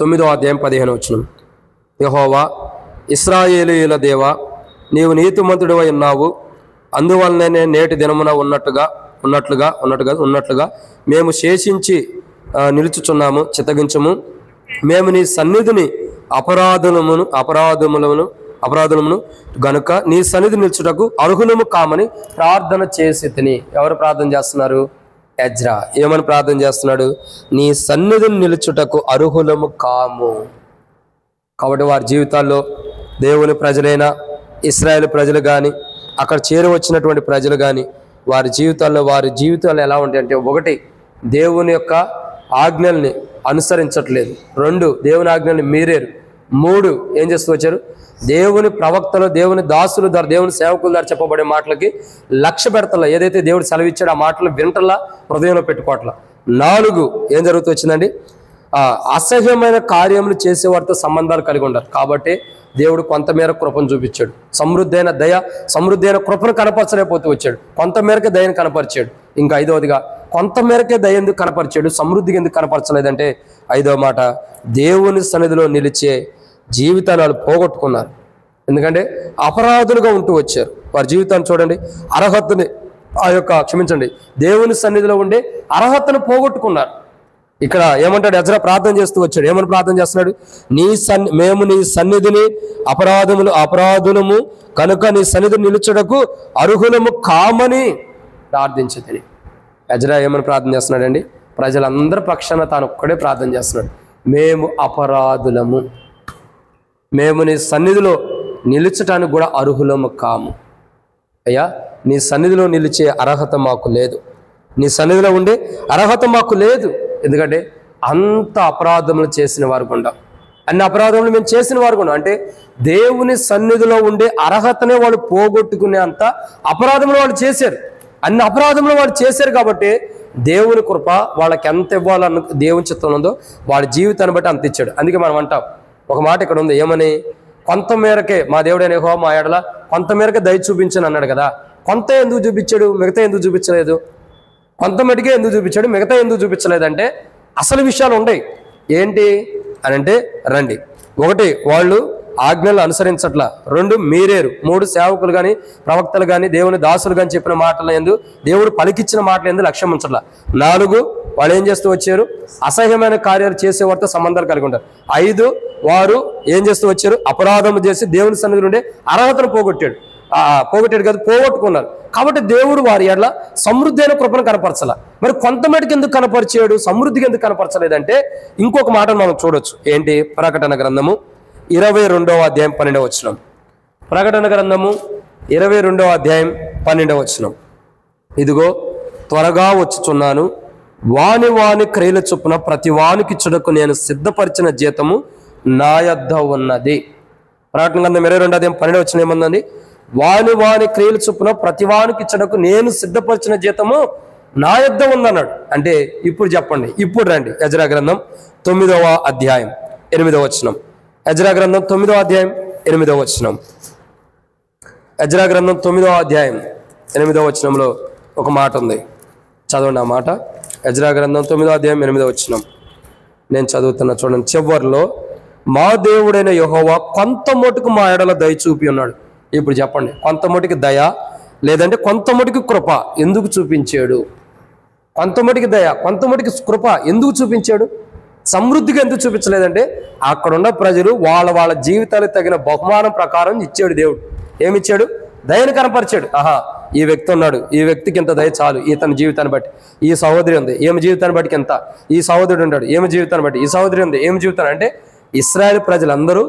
9వ అధ్యాయం 15వ వచనం. యెహోవా, ఇశ్రాయేలీయుల దేవా, నీవు నీతిమంతుడివై ఉన్నావు. అందువలననే నేటి దినమున ఉన్నట్లుగా మేము శేషించి నిలుచుచున్నాము. చిత్తగించము. మేము నీ సన్నిధిని అపరాధములను గనుక నీ సన్నిధి నిలుచుటకు అర్హులము కామని ప్రార్థన చేసి తిని. ఎవరు ప్రార్థన చేస్తున్నారు? ఎజ్రా. ఏమని ప్రార్థన చేస్తున్నాడు? నీ సన్నిధిని నిలుచుటకు అర్హులము కాము. కాబట్టి వారి జీవితాల్లో దేవుని ప్రజలైనా ఇశ్రాయేలు ప్రజలు కానీ అక్కడ చేరువచ్చినటువంటి ప్రజలు కానీ వారి జీవితాలు ఎలా ఉంటాయంటే, 1, దేవుని యొక్క ఆజ్ఞల్ని అనుసరించట్లేదు. 2, దేవుని ఆజ్ఞల్ని మీరేరు. 3, ఏం చేస్తూ వచ్చారు? దేవుని ప్రవక్తలు, దేవుని దాసులు ద్వారా, దేవుని సేవకుల ద్వారా చెప్పబడే మాటలకి లక్ష్య పెడతలా. ఏదైతే దేవుడు సెలవిచ్చాడో ఆ మాటలు వింటలా, హృదయంలో పెట్టుకోవట్లా. 4, ఏం జరుగుతూ వచ్చిందండి? అసహ్యమైన కార్యములు చేసేవారితో సంబంధాలు కలిగి ఉంటారు. కాబట్టి దేవుడు కొంతమేర కృపను చూపించాడు. సమృద్ధైన దయ, సమృద్ధైన కృపను కనపరచలేకపోతూ వచ్చాడు. కొంతమేరకే దయను కనపరిచాడు. ఇంకా 5వదిగా కొంతమేరకే దయ ఎందుకు కనపరిచాడు, సమృద్ధికి ఎందుకు కనపరచలేదంటే 5వ మాట, దేవుని సన్నిధిలో నిలిచే జీవితాన్ని వాళ్ళు పోగొట్టుకున్నారు. ఎందుకంటే అపరాధులుగా ఉంటూ వచ్చారు. వారి జీవితాన్ని చూడండి, అర్హతని క్షమించండి, దేవుని సన్నిధిలో ఉండే అర్హతను పోగొట్టుకున్నారు. ఇక్కడ ఏమంటాడు? ఎజ్రా ప్రార్థన చేస్తూ వచ్చాడు. ఏమని ప్రార్థన చేస్తున్నాడు? మేము నీ సన్నిధిని అపరాధులము కనుక నీ సన్నిధిని నిలుచుటకు అర్హులము కామని ప్రార్థించదని. ఎజ్రా ఏమని ప్రార్థన చేస్తున్నాడండి? ప్రజలందరి పక్షాన తాను ఒక్కడే ప్రార్థన చేస్తున్నాడు. మేము అపరాధులము, మేము నీ సన్నిధిలో నిలుచటానికి కూడా అర్హులము కాము. అయ్యా, నీ సన్నిధిలో నిలిచే అర్హత మాకు లేదు, నీ సన్నిధిలో ఉండే అర్హత మాకు లేదు. ఎందుకంటే అంత అపరాధములు చేసిన వారు గుండా, అన్ని అపరాధములు మేము చేసిన వారు గుండా, అంటే దేవుని సన్నిధిలో ఉండే అర్హతనే వాళ్ళు పోగొట్టుకునే అంత అపరాధములు వాళ్ళు చేశారు. అన్ని అపరాధములు వాళ్ళు చేశారు కాబట్టి దేవుని కృప వాళ్ళకి ఎంత ఇవ్వాలన్న దేవుని చిత్తం ఉందో వాళ్ళ జీవితాన్ని బట్టి అంత ఇచ్చాడు. అందుకే మనం అంటాం, ఒక మాట ఇక్కడ ఉంది, ఏమని? కొంతమేరకే మా దేవుడైన యెహోవా మా ఎడల కొంతమేరకే దయ చూపించను అన్నాడు కదా. కొంత ఎందుకు చూపించాడు, మిగతా ఎందుకు చూపించలేదు? కొంత మటుకే ఎందుకు చూపించాడు, మిగతా ఎందుకు చూపించలేదంటే అసలు విషయాలు ఉన్నాయి. ఏంటి అని అంటే రండి. ఒకటి, వాళ్ళు ఆజ్ఞలు అనుసరించట్లా. రెండు, మీరేరు. మూడు, సేవకులు కానీ ప్రవక్తలు కానీ దేవుని దాసులు కానీ చెప్పిన మాటల యందు, దేవుడు పలికిచ్చిన మాటల యందు లక్ష్యం ఉంచట్లా. నాలుగు, వాళ్ళు ఏం చేస్తూ వచ్చారు? అసహ్యమైన కార్యాలు చేసేవారితో సంబంధాలు కలిగి ఉంటారు. ఐదు, వారు ఏం చేస్తూ వచ్చారు? అపరాధం చేసి దేవుని సన్నిధి నుండి అర్హతను పోగొట్టాడు కాదు, పోగొట్టుకున్నారు. కాబట్టి దేవుడు వారి ఎడల సమృద్ధి అయిన కృపను కనపరచాల. మరి కొంతమేటికి ఎందుకు కనపరిచాడు, సమృద్ధికి ఎందుకు కనపరచలేదంటే ఇంకొక మాటను మనం చూడొచ్చు. ఏంటి? ప్రకటన గ్రంథము 22వ అధ్యాయం 12వ వచనం. ప్రకటన గ్రంథము 22వ అధ్యాయం 12వ వచనం. ఇదిగో త్వరగా వచ్చుచున్నాను, వాని క్రియల చొప్పున ప్రతి వానికిచ్చుటకు నేను సిద్ధపరిచిన జీతము నా యొద్ద ఉన్నది. ప్రకటన గ్రంథం 22వ అధ్యాయం 12వ వచనం ఏమందండి? వాని క్రియల చొప్పున ప్రతి వానికిచ్చుటకు నేను సిద్ధపరిచిన జీతము నా యొద్ద ఉందన్నాడు. అంటే ఇప్పుడు చెప్పండి, ఇప్పుడు రండి. ఎజ్రా గ్రంథం 9వ అధ్యాయం 8వ వచనం. ఎజ్రా గ్రంథం 9వ అధ్యాయం 8వ వచనం. ఎజ్రా గ్రంథం 9వ అధ్యాయం 8వ వచనంలో ఒక మాట ఉంది, చదవండి ఆ మాట. ఎజ్రా గ్రంథం 9వ అధ్యాయం 8వ వచనం నేను చదువుతున్నా, చూడండి. చివర్లో మా దేవుడైన యెహోవా కొంత మటుకు మా ఎడల దయ చూపి ఉన్నాడు. ఇప్పుడు చెప్పండి, కొంత మటుకు దయ లేదంటే కొంత మటుకు కృప ఎందుకు చూపించాడు? కొంత మటుకు దయ, కొంత మటుకు కృప ఎందుకు చూపించాడు? సమృద్ధిగా ఎందుకు చూపించలేదంటే అక్కడున్న ప్రజలు వాళ్ళ జీవితాలకు తగిన బహుమానం ప్రకారం ఇచ్చాడు దేవుడు. ఏమిచ్చాడు? దయను కనపరిచాడు. ఈ వ్యక్తి ఉన్నాడు, ఈ వ్యక్తికి ఎంత దయ చాలు, ఇతని జీవితాన్ని బట్టి. ఈ సహోదరి ఉంది, ఏమి జీవితాన్ని బట్టి ఎంత. ఈ సహోదరుడు ఉన్నాడు, ఏమి జీవితాన్ని బట్టి. ఈ సహోదరి ఉంది, ఏమి జీవితాన్ని. అంటే ఇశ్రాయేలు ప్రజలందరూ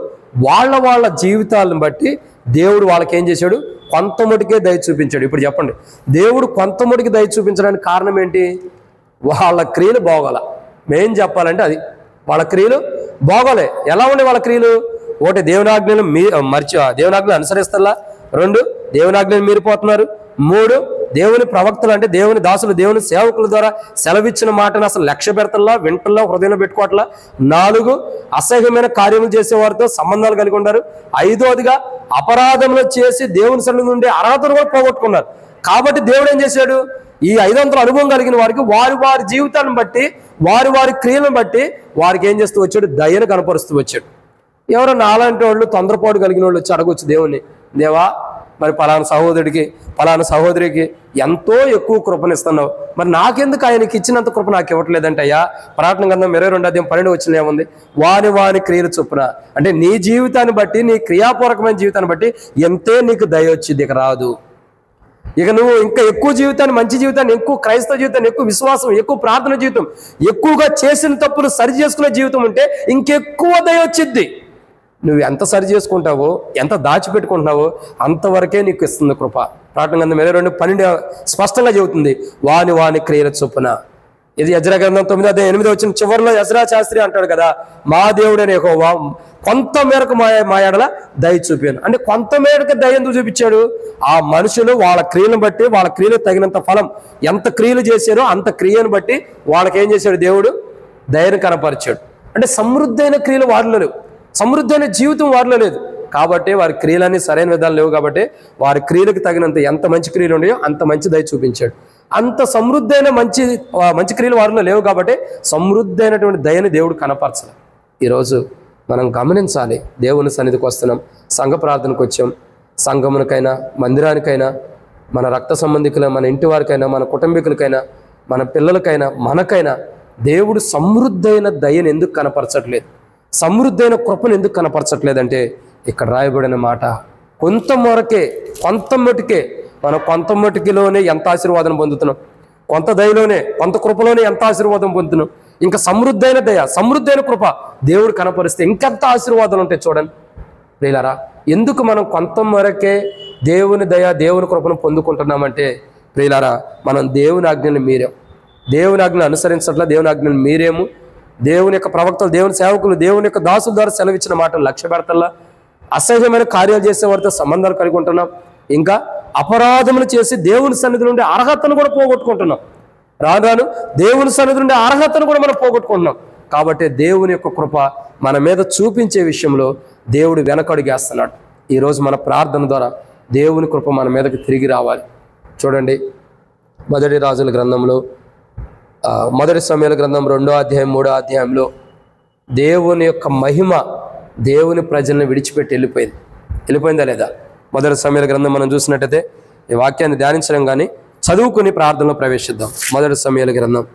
వాళ్ళ జీవితాలను బట్టి దేవుడు వాళ్ళకి ఏం చేశాడు? కొంతమటికే దయ చూపించాడు. ఇప్పుడు చెప్పండి, దేవుడు కొంతమటికి దయ చూపించడానికి కారణం ఏంటి? వాళ్ళ క్రియలు బాగోల. మేం చెప్పాలంటే అది, వాళ్ళ క్రియలు బాగోలే. ఎలా ఉండే వాళ్ళ క్రియలు? ఒకటి, దేవునాజ్ఞలు దేవునాజ్ఞలు అనుసరిస్తల్లా. రెండు, దేవునాజ్ఞలు మీరిపోతున్నారు. మూడు, దేవుని ప్రవక్తలు అంటే దేవుని దాసులు, దేవుని సేవకుల ద్వారా సెలవిచ్చిన మాటను అసలు లక్ష్య పెడతల్లా, వింటల్లా, హృదయంలో పెట్టుకోవట్లా. నాలుగు, అసహ్యమైన కార్యములు చేసే వారితో సంబంధాలు కలిగి ఉన్నారు. ఐదోదిగా అపరాధములు చేసి దేవుని సన్నిధి నుండి అర్హతను కూడా పోగొట్టుకున్నారు. కాబట్టి దేవుడు ఏం చేశాడు? ఈ 500 అనుభవం కలిగిన వారికి వారి జీవితాన్ని బట్టి, వారి క్రియలను బట్టి వారికి ఏం చేస్తూ వచ్చాడు? దయను కనపరుస్తూ వచ్చాడు. ఎవరన్నా అలాంటి వాళ్ళు, తొందరపాటు కలిగిన వాళ్ళు వచ్చి అడగొచ్చు దేవుణ్ణి, దేవా మరి పలానా సహోదరుడికి పలానా సహోదరికి ఎంతో ఎక్కువ కృపనిస్తున్నావు, మరి నాకెందుకు ఆయనకి ఇచ్చినంత కృప నాకు ఇవ్వట్లేదంటే, అయ్యా ప్రకటన గ్రంథం 22వ అధ్యాయం 12వ వచనం ఏముంది? వాని క్రియలు చొప్పున. అంటే నీ జీవితాన్ని బట్టి, నీ క్రియాపూర్వకమైన జీవితాన్ని బట్టి ఎంతే నీకు దయ వచ్చింది. ఇక రాదు. ఇక నువ్వు ఇంకా ఎక్కువ జీవితాన్ని, మంచి జీవితాన్ని, ఎక్కువ క్రైస్తవ జీవితాన్ని, ఎక్కువ విశ్వాసం, ఎక్కువ ప్రార్థన జీవితం, ఎక్కువగా చేసిన తప్పులు సరి చేసుకునే జీవితం ఉంటే ఇంకెక్కువ దయ వచ్చిద్ది. నువ్వు ఎంత సరి చేసుకుంటావో, ఎంత దాచిపెట్టుకుంటున్నావో అంతవరకే నీకు ఇస్తుంది కృప. ప్రకటన గ్రంథం 22:12 స్పష్టంగా చెబుతుంది, వాని క్రియల చొప్పున. ఇది ఎజ్రా గ్రంథం 9వ అధ్యాయం 8వ వచనం చివరిలో ఎజ్రా శాస్త్రి అంటాడు కదా, మా దేవుడైన యెహోవా కొంత మేరకు మా ఎడల దయ చూపాను. అంటే కొంత మేరకు దయ ఎందుకు చూపించాడు? ఆ మనుషులు వాళ్ళ క్రియలను బట్టి, వాళ్ళ క్రియలకు తగినంత ఫలం, ఎంత క్రియలు చేశారో అంత క్రియను బట్టి వాళ్ళకి ఏం చేశాడు? దేవుడు దయను కనపరిచాడు. అంటే సమృద్ధైన క్రియలు వారిలో లేవు, సమృద్ధైన జీవితం వారిలో లేదు. కాబట్టి వారి క్రియలన్నీ సరైన విధాలు లేవు. కాబట్టి వారి క్రియలకు తగినంత ఎంత మంచి క్రియలు ఉన్నాయో అంత మంచి దయ చూపించాడు. అంత సమృద్ధైన మంచి క్రియలు వారిలో లేవు కాబట్టి సమృద్ధైనటువంటి దయని దేవుడు కనపరచాలి. ఈరోజు మనం గమనించాలి. దేవుని సన్నిధికి వస్తున్నాం, సంఘ ప్రార్థనకు వచ్చాం. సంఘమునికైనా మందిరానికైనా, మన రక్త సంబంధికులైన మన ఇంటి వారికైనా, మన కుటుంబీకులకైనా, మన పిల్లలకైనా, మనకైనా దేవుడు సమృద్ధైన దయను ఎందుకు కనపరచట్లేదు, సమృద్ధైన కృపను ఎందుకు కనపరచట్లేదంటే ఇక్కడ రాయబడిన మాట, కొంత మటుకే మనం కొంత మటుకిలోనే ఎంత ఆశీర్వాదం పొందుతున్నాం, కొంత దయలోనే కొంత కృపలోనే ఎంత ఆశీర్వాదం పొందుతున్నాం. ఇంకా సమృద్ధైన దయ, సమృద్ధైన కృప దేవుడు కనపరిస్తే ఇంకెంత ఆశీర్వాదాలు ఉంటాయి చూడండి ప్రియులారా. ఎందుకు మనం కొంత వరకే దేవుని దయ, దేవుని కృపను పొందుకుంటున్నామంటే ప్రియులారా, మనం దేవుని ఆజ్ఞను మీరాం, దేవుని ఆజ్ఞను అనుసరించట్లా, దేవుని ఆజ్ఞను మీరేము, దేవుని యొక్క ప్రవక్తలు, దేవుని సేవకులు, దేవుని యొక్క దాసుల ద్వారా సెలవిచ్చిన మాటలు లక్ష్య పెడతల్లా, అసహ్యమైన కార్యాలు చేసే వారితో సంబంధాలు కలిగి ఉంటున్నాం. ఇంకా అపరాధములు చేసి దేవుని సన్నిధి నుండి అర్హతను కూడా పోగొట్టుకుంటున్నాం. రాను దేవుని సన్నిధి నుండి అర్హతను కూడా మనం పోగొట్టుకుంటున్నాం. కాబట్టి దేవుని యొక్క కృప మన మీద చూపించే విషయంలో దేవుడు వెనకడుగేస్తున్నాడు. ఈరోజు మన ప్రార్థన ద్వారా దేవుని కృప మన మీదకి తిరిగి రావాలి. చూడండి, మొదటి రాజుల గ్రంథంలో, మొదటి సమయాల గ్రంథం 2వ అధ్యాయం 3వ అధ్యాయంలో దేవుని యొక్క మహిమ దేవుని ప్రజల్ని విడిచిపెట్టి వెళ్ళిపోయిందా లేదా? మొదటి సమయాల గ్రంథం మనం చూసినట్టయితే ఈ వాక్యాన్ని ధ్యానించడం కానీ చదువుకుని ప్రార్థనలో ప్రవేశిద్దాం. మొదటి సమయాల గ్రంథము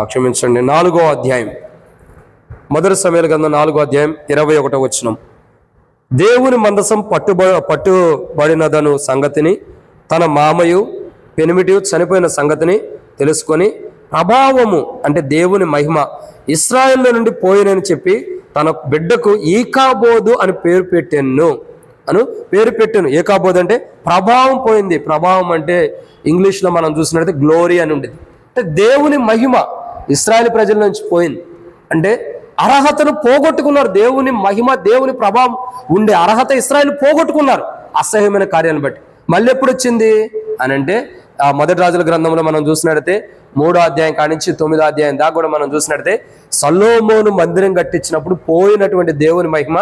క్షమించండి 4వ అధ్యాయం, మొదటి సమయాల గ్రంథం 4వ అధ్యాయం 21వ వచనం. దేవుని మందసం పట్టుబడినదను సంగతిని తన మామయు పెనిమిటియు చనిపోయిన సంగతిని తెలుసుకొని ప్రభావము అంటే దేవుని మహిమ ఇశ్రాయేలు నుండి పోయినని చెప్పి తన బిడ్డకు ఈకాబోదు అని పేరు పెట్టాను. ఏకాబోదు అంటే ప్రభావం పోయింది. ప్రభావం అంటే ఇంగ్లీష్లో మనం చూసినట్లయితే గ్లోరీ అని ఉండేది. అంటే దేవుని మహిమ ఇశ్రాయేలు ప్రజల నుంచి పోయింది. అంటే అర్హతను పోగొట్టుకున్నారు. దేవుని మహిమ, దేవుని ప్రభావం ఉండే అర్హత ఇశ్రాయేలు పోగొట్టుకున్నారు అసహ్యమైన కార్యాలను బట్టి. మళ్ళీ ఎప్పుడు వచ్చింది అని అంటే మొదటి రాజుల గ్రంథంలో మనం చూసినట్టయితే 3వ అధ్యాయం కానించి 9వ అధ్యాయం దాకా కూడా మనం చూసినట్టయితే సొలొమోను మందిరం కట్టించినప్పుడు పోయినటువంటి దేవుని మహిమ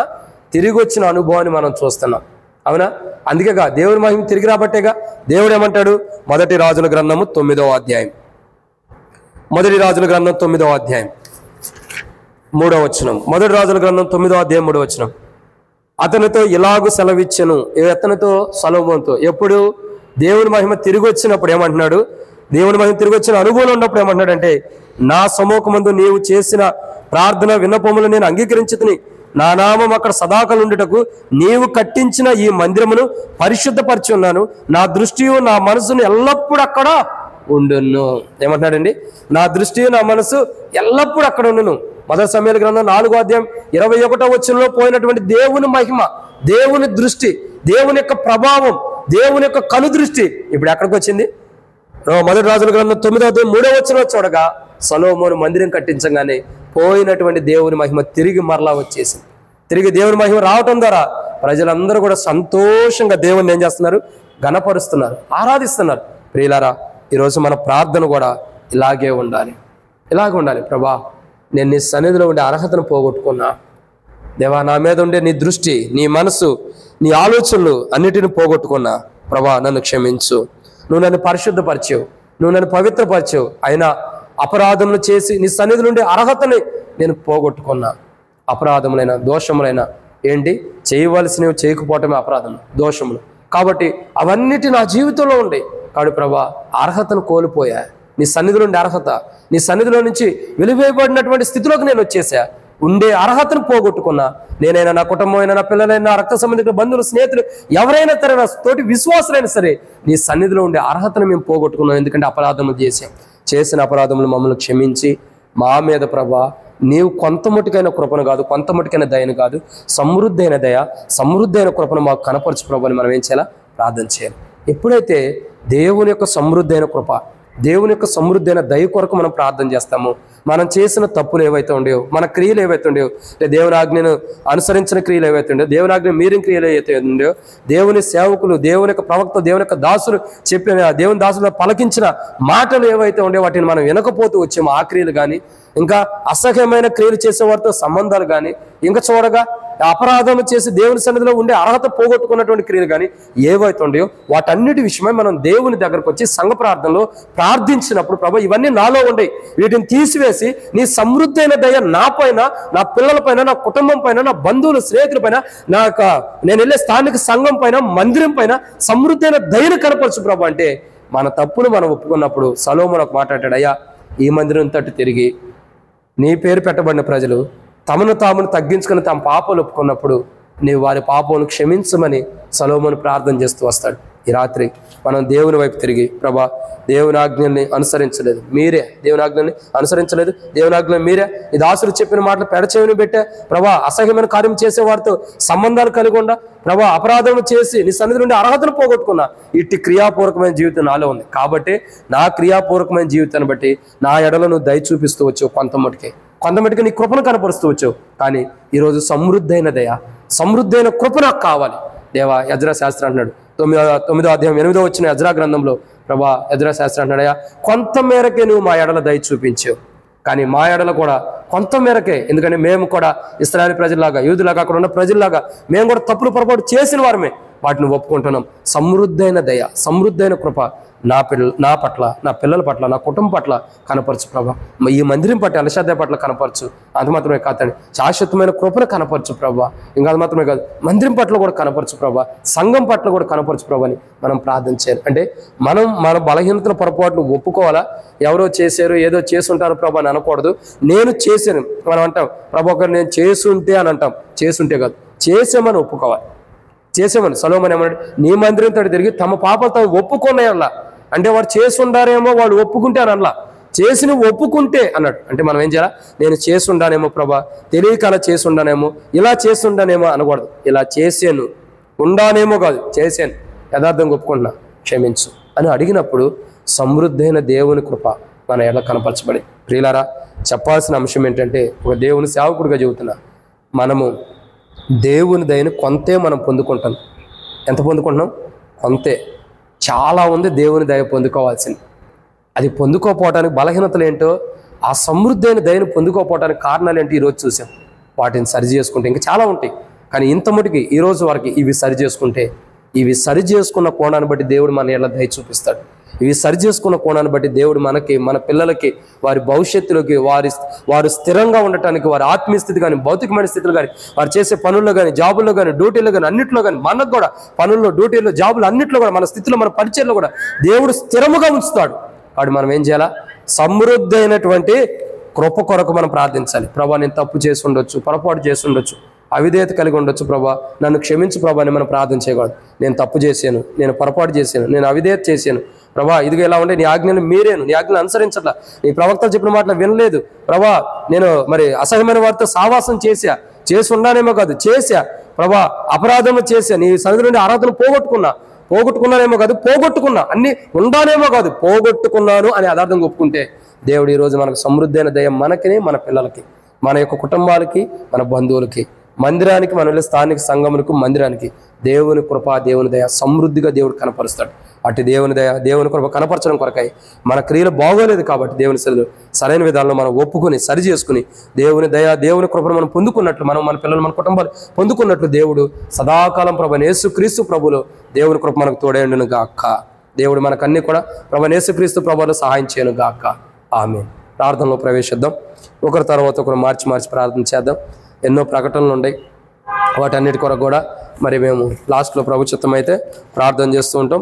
తిరిగి వచ్చిన అనుభవాన్ని మనం చూస్తున్నాం. అవునా? అందుకేగా దేవుని మహిమ తిరిగి రాబట్టేగా దేవుడు ఏమంటాడు? మొదటి రాజుల గ్రంథము 9వ అధ్యాయం, మొదటి రాజుల గ్రంథం 9వ అధ్యాయం 3వ వచనం. మొదటి రాజుల గ్రంథం 9వ అధ్యాయం 3వ వచనం. అతనితో ఇలాగు సెలవిచ్చెను, అతనితో సొలొమోనుతో. ఎప్పుడు? దేవుని మహిమ తిరిగి వచ్చినప్పుడు ఏమంటున్నాడు? దేవుని మహిమ తిరిగి వచ్చిన అనుభవం ఉన్నప్పుడు ఏమంటున్నాడు అంటే, నా సముఖమందు నీవు చేసిన ప్రార్థన విన్నపములు నేను అంగీకరించుతుని, నా నామం అక్కడ సదాకాలం ఉండుటకు నీవు కట్టించిన ఈ మందిరమును పరిశుద్ధపరిచి ఉన్నాను. నా దృష్టి నా మనసును ఎల్లప్పుడూ అక్కడ ఉండును. ఏమంటున్నాడండి? నా దృష్టి నా మనసు ఎల్లప్పుడూ అక్కడ ఉండును. మొదటి సమయాల గ్రంథం 4వ అధ్యాయం 21వ వచనంలో పోయినటువంటి దేవుని మహిమ, దేవుని దృష్టి, దేవుని యొక్క ప్రభావం, దేవుని యొక్క కను దృష్టి ఇప్పుడు ఎక్కడికి వచ్చింది? మొదటి రాజుల గ్రంథం 9వ అధ్యాయం 3వ వచనంలో చూడగా సొలొమోను మందిరం కట్టించగానే పోయినటువంటి దేవుని మహిమ తిరిగి మరలా వచ్చేసింది. తిరిగి దేవుని మహిమ రావటం ద్వారా ప్రజలందరూ కూడా సంతోషంగా దేవుని ఏం చేస్తున్నారు? ఘనపరుస్తున్నారు, ఆరాధిస్తున్నారు. ప్రియులారా, ఈరోజు మన ప్రార్థన కూడా ఇలాగే ఉండాలి. ప్రభా, నేను నీ సన్నిధిలో ఉండే అర్హతను పోగొట్టుకున్నా. దేవా, నా మీద ఉండే నీ దృష్టి, నీ మనసు, నీ ఆలోచనలు అన్నిటిని పోగొట్టుకున్నా. ప్రభా, నన్ను క్షమించు. నువ్వు నన్ను పరిశుద్ధపరిచావు, నువ్వు నన్ను పవిత్రపరిచావు. అయినా అపరాధములు చేసి నీ సన్నిధి నుండి అర్హతని నేను పోగొట్టుకున్నా. అపరాధములైన, దోషములైన ఏంటి? చేయవలసినవి చేయకపోవటమే అపరాధములు, దోషములు. కాబట్టి అవన్నిటి నా జీవితంలో ఉండే. కాబట్టి ప్రభా, అర్హతను కోల్పోయా. నీ సన్నిధి నుండి అర్హత, నీ సన్నిధిలో నుంచి వెలివేయబడినటువంటి స్థితిలోకి నేను వచ్చేసా. ఉండే అర్హతను పోగొట్టుకున్నా. నేనైనా, నా కుటుంబం అయినా, నా పిల్లలైనా, నా రక్త సంబంధికుల బంధువులు, స్నేహితులు ఎవరైనా సరే, నా తోటి విశ్వాసులైనా సరే, నీ సన్నిధిలో ఉండే అర్హతను మేము పోగొట్టుకున్నాం. ఎందుకంటే అపరాధములు చేసిన అపరాధములు మమ్మల్ని క్షమించి మా మీద ప్రభా నీవు కొంత మటుకైన కృపను కాదు, కొంత మటుకైన దయను కాదు, సమృద్ధైన దయ, సమృద్ధైన కృపను మాకు కనపరచు ప్రభు అని మనం ఏం చేయాలా? ప్రార్థన చేయాలి. ఎప్పుడైతే దేవుని యొక్క సమృద్ధైన కృప, దేవుని యొక్క సమృద్ధైన దయ కొరకు మనం ప్రార్థన చేస్తాము, మనం చేసిన తప్పులు ఏవైతే ఉండేవో, మన క్రియలు ఏవైతే ఉండేవో, దేవుని ఆజ్ఞను అనుసరించిన క్రియలు ఏవైతే ఉండేవో, దేవుని ఆజ్ఞ మీరిన క్రియలు ఏవైతే ఉండేవో, దేవుని సేవకులు, దేవుని యొక్క ప్రవక్త, దేవుని యొక్క దాసులు చెప్పిన, దేవుని దాసులు పలకించిన మాటలు ఏవైతే ఉండేవో వాటిని మనం వినకపోతూ వచ్చాము. ఆ క్రియలు కానీ, ఇంకా అసహ్యమైన క్రియలు చేసే వారితో సంబంధాలు కానీ, ఇంకా చూడగా అపరాధం చేసి దేవుని సన్నిధిలో ఉండే అర్హత పోగొట్టుకున్నటువంటి క్రియలు కానీ ఏవైతే ఉన్నాయో వాటన్నిటి విషయమై మనం దేవుని దగ్గరకు వచ్చి సంఘ ప్రార్థనలో ప్రార్థించినప్పుడు ప్రభు ఇవన్నీ నాలో ఉండే, వీటిని తీసివేసి నీ సమృద్ధైన దయ నా పైన, నా పిల్లల పైన, నా కుటుంబం పైన, నా బంధువుల స్నేహితుల పైన, నేను వెళ్ళే స్థానిక సంఘం పైన, మందిరం పైన సమృద్ధైన దయను కనపరచు ప్రభు అంటే మన తప్పును మనం ఒప్పుకున్నప్పుడు సొలొమోను ఒక మాట్లాడాడు, అయ్యా ఈ మందిరం తట్టు తిరిగి నీ పేరు పెట్టబడిన ప్రజలు తమను తామును తగ్గించుకుని తమ పాపాలు ఒప్పుకున్నప్పుడు నీవు వారి పాపమును క్షమించమని సొలొమోను ప్రార్థన చేస్తూ వస్తాడు. ఈ రాత్రి మనం దేవుని వైపు తిరిగి, ప్రభా దేవుని ఆజ్ఞల్ని అనుసరించలేదు మీరే, దేవుని ఆజ్ఞల్ని అనుసరించలేదు, దేవుని ఆజ్ఞలు మీరే, ఈ దాసులు చెప్పిన మాటలు పెడచెవిని పెట్టే ప్రభా అసహ్యమైన కార్యం చేసే వారితో సంబంధాలు కలిగి ఉండా, ప్రభా అపరాధం చేసి నీ సన్నిధి నుండి అర్హతను పోగొట్టుకున్నా. ఇట్టి క్రియాపూర్వకమైన జీవితం నాలో ఉంది కాబట్టి నా క్రియాపూర్వకమైన జీవితాన్ని బట్టి నా ఎడలను దయ చూపిస్తూ వచ్చావు, కొంతమటికి నీ కృపను కనపరుస్తూ వచ్చావు. కానీ ఈరోజు సమృద్ధైన దయ, సమృద్ధైన కృప నాకు కావాలి దేవా. ఎజ్రా శాస్త్రి అంటున్నాడు 9వ అధ్యాయం 8వ వచ్చిన ఎజ్రా గ్రంథంలో, ప్రభా ఎజ్రా శాస్త్రి అంటున్నాడయ్యా కొంత మేరకే నువ్వు మా ఎడల దయ చూపించావు, కానీ మా ఎడల కూడా కొంత మేరకే, ఎందుకంటే మేము కూడా ఇశ్రాయేలు ప్రజల్లాగా, యూదులాగా, అక్కడ ఉన్న ప్రజల్లాగా మేము కూడా తప్పులు పొరపాటు చేసిన వారమే, వాటిని ఒప్పుకుంటున్నాం. సమృద్ధైన దయ, సమృద్ధైన కృప నా పట్ల, నా పిల్లల పట్ల, నా కుటుంబం పట్ల కనపరచు ప్రభా. ఈ మందిరం పట్ల, అలశాద్య పట్ల కనపరచు. అంత మాత్రమే కాదండి, శాశ్వతమైన కృపను కనపరచు ప్రభా. ఇంకా అది మాత్రమే కాదు, మందిరం పట్ల కూడా కనపరచు ప్రభా, సంఘం పట్ల కూడా కనపరచు ప్రభా అని మనం ప్రార్థన చేయాలి. అంటే మన బలహీనతల పొరపాట్లు ఒప్పుకోవాలా? ఎవరో చేశారు, ఏదో చేసుంటారు ప్రభా అని అనకూడదు. నేను చేశాను మనం అంటాం, ప్రభా ఒకరు నేను చేసుంటే అని అంటాం, చేసుంటే కాదు, చేసామని ఒప్పుకోవాలి. చేసామని సొలొమోను ఏమన్నాడు, నీ మందిరం తోటి తిరిగి తమ పాపలు తాము ఒప్పుకున్నాయనలా. అంటే వాడు చేసి ఉండారేమో, వాళ్ళు ఒప్పుకుంటే అని అనలా, చేసి నువ్వు ఒప్పుకుంటే అన్నాడు. అంటే మనం ఏం చేయాలా? నేను చేసి ఉండానేమో ప్రభా, తెలియక అలా చేసి ఉండానేమో, ఇలా చేసి ఉండానేమో అనకూడదు. ఇలా చేసాను, ఉండానేమో కాదు, చేశాను, యథార్థంగా ఒప్పుకుంటున్నా, క్షమించు అని అడిగినప్పుడు సమృద్ధైన దేవుని కృప మన ఎడల కనపరచబడి. ప్రియులారా, చెప్పాల్సిన అంశం ఏంటంటే, ఒక దేవుని సేవకుడిగా చెబుతున్నా, మనము దేవుని దయను కొంతే మనం పొందుకుంటాం. ఎంత పొందుకుంటున్నాం? కొంతే. చాలా ఉంది దేవుని దయ పొందుకోవాల్సింది. అది పొందుకోపోవటానికి బలహీనతలు ఏంటో, ఆ సమృద్ధైన దయను పొందుకోపోవటానికి కారణాలు ఏంటి ఈరోజు చూసాం. వాటిని సరి చేసుకుంటే ఇంకా చాలా ఉంటాయి, కానీ ఇంత మటుకి ఈరోజు వరకు ఇవి సరి చేసుకుంటే, ఇవి సరి చేసుకున్న కోణాన్ని బట్టి దేవుడు మన ఎలా దయ చూపిస్తాడు. ఇవి సరి చేసుకున్న కోణాన్ని బట్టి దేవుడు మనకి, మన పిల్లలకి, వారి భవిష్యత్తులోకి, వారు స్థిరంగా ఉండటానికి, వారి ఆత్మీయ స్థితి కానీ, భౌతికమైన స్థితులు కానీ, వారు చేసే పనుల్లో కానీ, జాబుల్లో కానీ, డ్యూటీల్లో కానీ, అన్నింటిలో కానీ, మనకు కూడా పనుల్లో, డ్యూటీల్లో, జాబులు అన్నింటిలో కూడా, మన స్థితిలో, మన పరిచయంలో కూడా దేవుడు స్థిరముగా ఉంచుతాడు. వాడు మనం ఏం చేయాలా? సమృద్ధైనటువంటి కృప కొరకు మనం ప్రార్థించాలి. ప్రభా నేను తప్పు చేసి ఉండొచ్చు, పొరపాటు చేసి ఉండొచ్చు, అవిధేయత కలిగి ఉండొచ్చు ప్రభా, నన్ను క్షమించు ప్రభా అని మనం ప్రార్థన చేయకూడదు. నేను తప్పు చేశాను, నేను పొరపాటు చేశాను, నేను అవిధేయత చేశాను ప్రభా, ఇదిగా ఎలా ఉంటే నీ ఆజ్ఞను మీరేను, నీ ఆజ్ఞలు అనుసరించట్లా, నీ ప్రవక్తలు చెప్పిన మాటలు వినలేదు ప్రభా, నేను మరి అసహ్యమైన వారితో సావాసం చేసి ఉన్నానేమో కాదు, చేశా ప్రభా, అపరాధము చేశా, నీ సన్నిధి నుండి అర్హతను పోగొట్టుకున్నానేమో కాదు, పోగొట్టుకున్నా, అన్ని ఉండానేమో కాదు, పోగొట్టుకున్నాను అని యథార్థంగా ఒప్పుకుంటే దేవుడు ఈరోజు మనకు సమృద్ధైన దయ, మనకి, మన పిల్లలకి, మన యొక్క కుటుంబాలకి, మన బంధువులకి, మందిరానికి, మన స్థానిక సంఘములకు, మందిరానికి దేవుని కృప, దేవుని దయ సమృద్ధిగా దేవుడు కనపరుస్తాడు. అటు దేవుని దయ, దేవుని కృప కనపరచడం కొరకై మన క్రియలు బాగోలేదు కాబట్టి దేవుని సరైన విధానంలో మనం ఒప్పుకొని సరి చేసుకుని దేవుని దయ, దేవుని కృపను మనం పొందుకున్నట్లు, మనం మన పిల్లలు, మన కుటుంబాలు పొందుకున్నట్లు దేవుడు సదాకాలం ప్రభు యేసుక్రీస్తు ప్రభులో దేవుని కృప మనకు తోడేండును గాక. దేవుడు మనకన్నీ కూడా ప్రభు యేసుక్రీస్తు ప్రభులో సహాయం చేయను గాక. ఆమేన్. ప్రార్థనలో ప్రవేశిద్దాం. ఒకరి తర్వాత ఒకరు మార్చి ప్రార్థన చేద్దాం. ఎన్నో ప్రకటనలు ఉన్నాయి, వాటన్నిటి కొరకు కూడా మరి మేము లాస్ట్లో ప్రభు చిత్తం అయితే ప్రార్థన చేస్తూ ఉంటాం.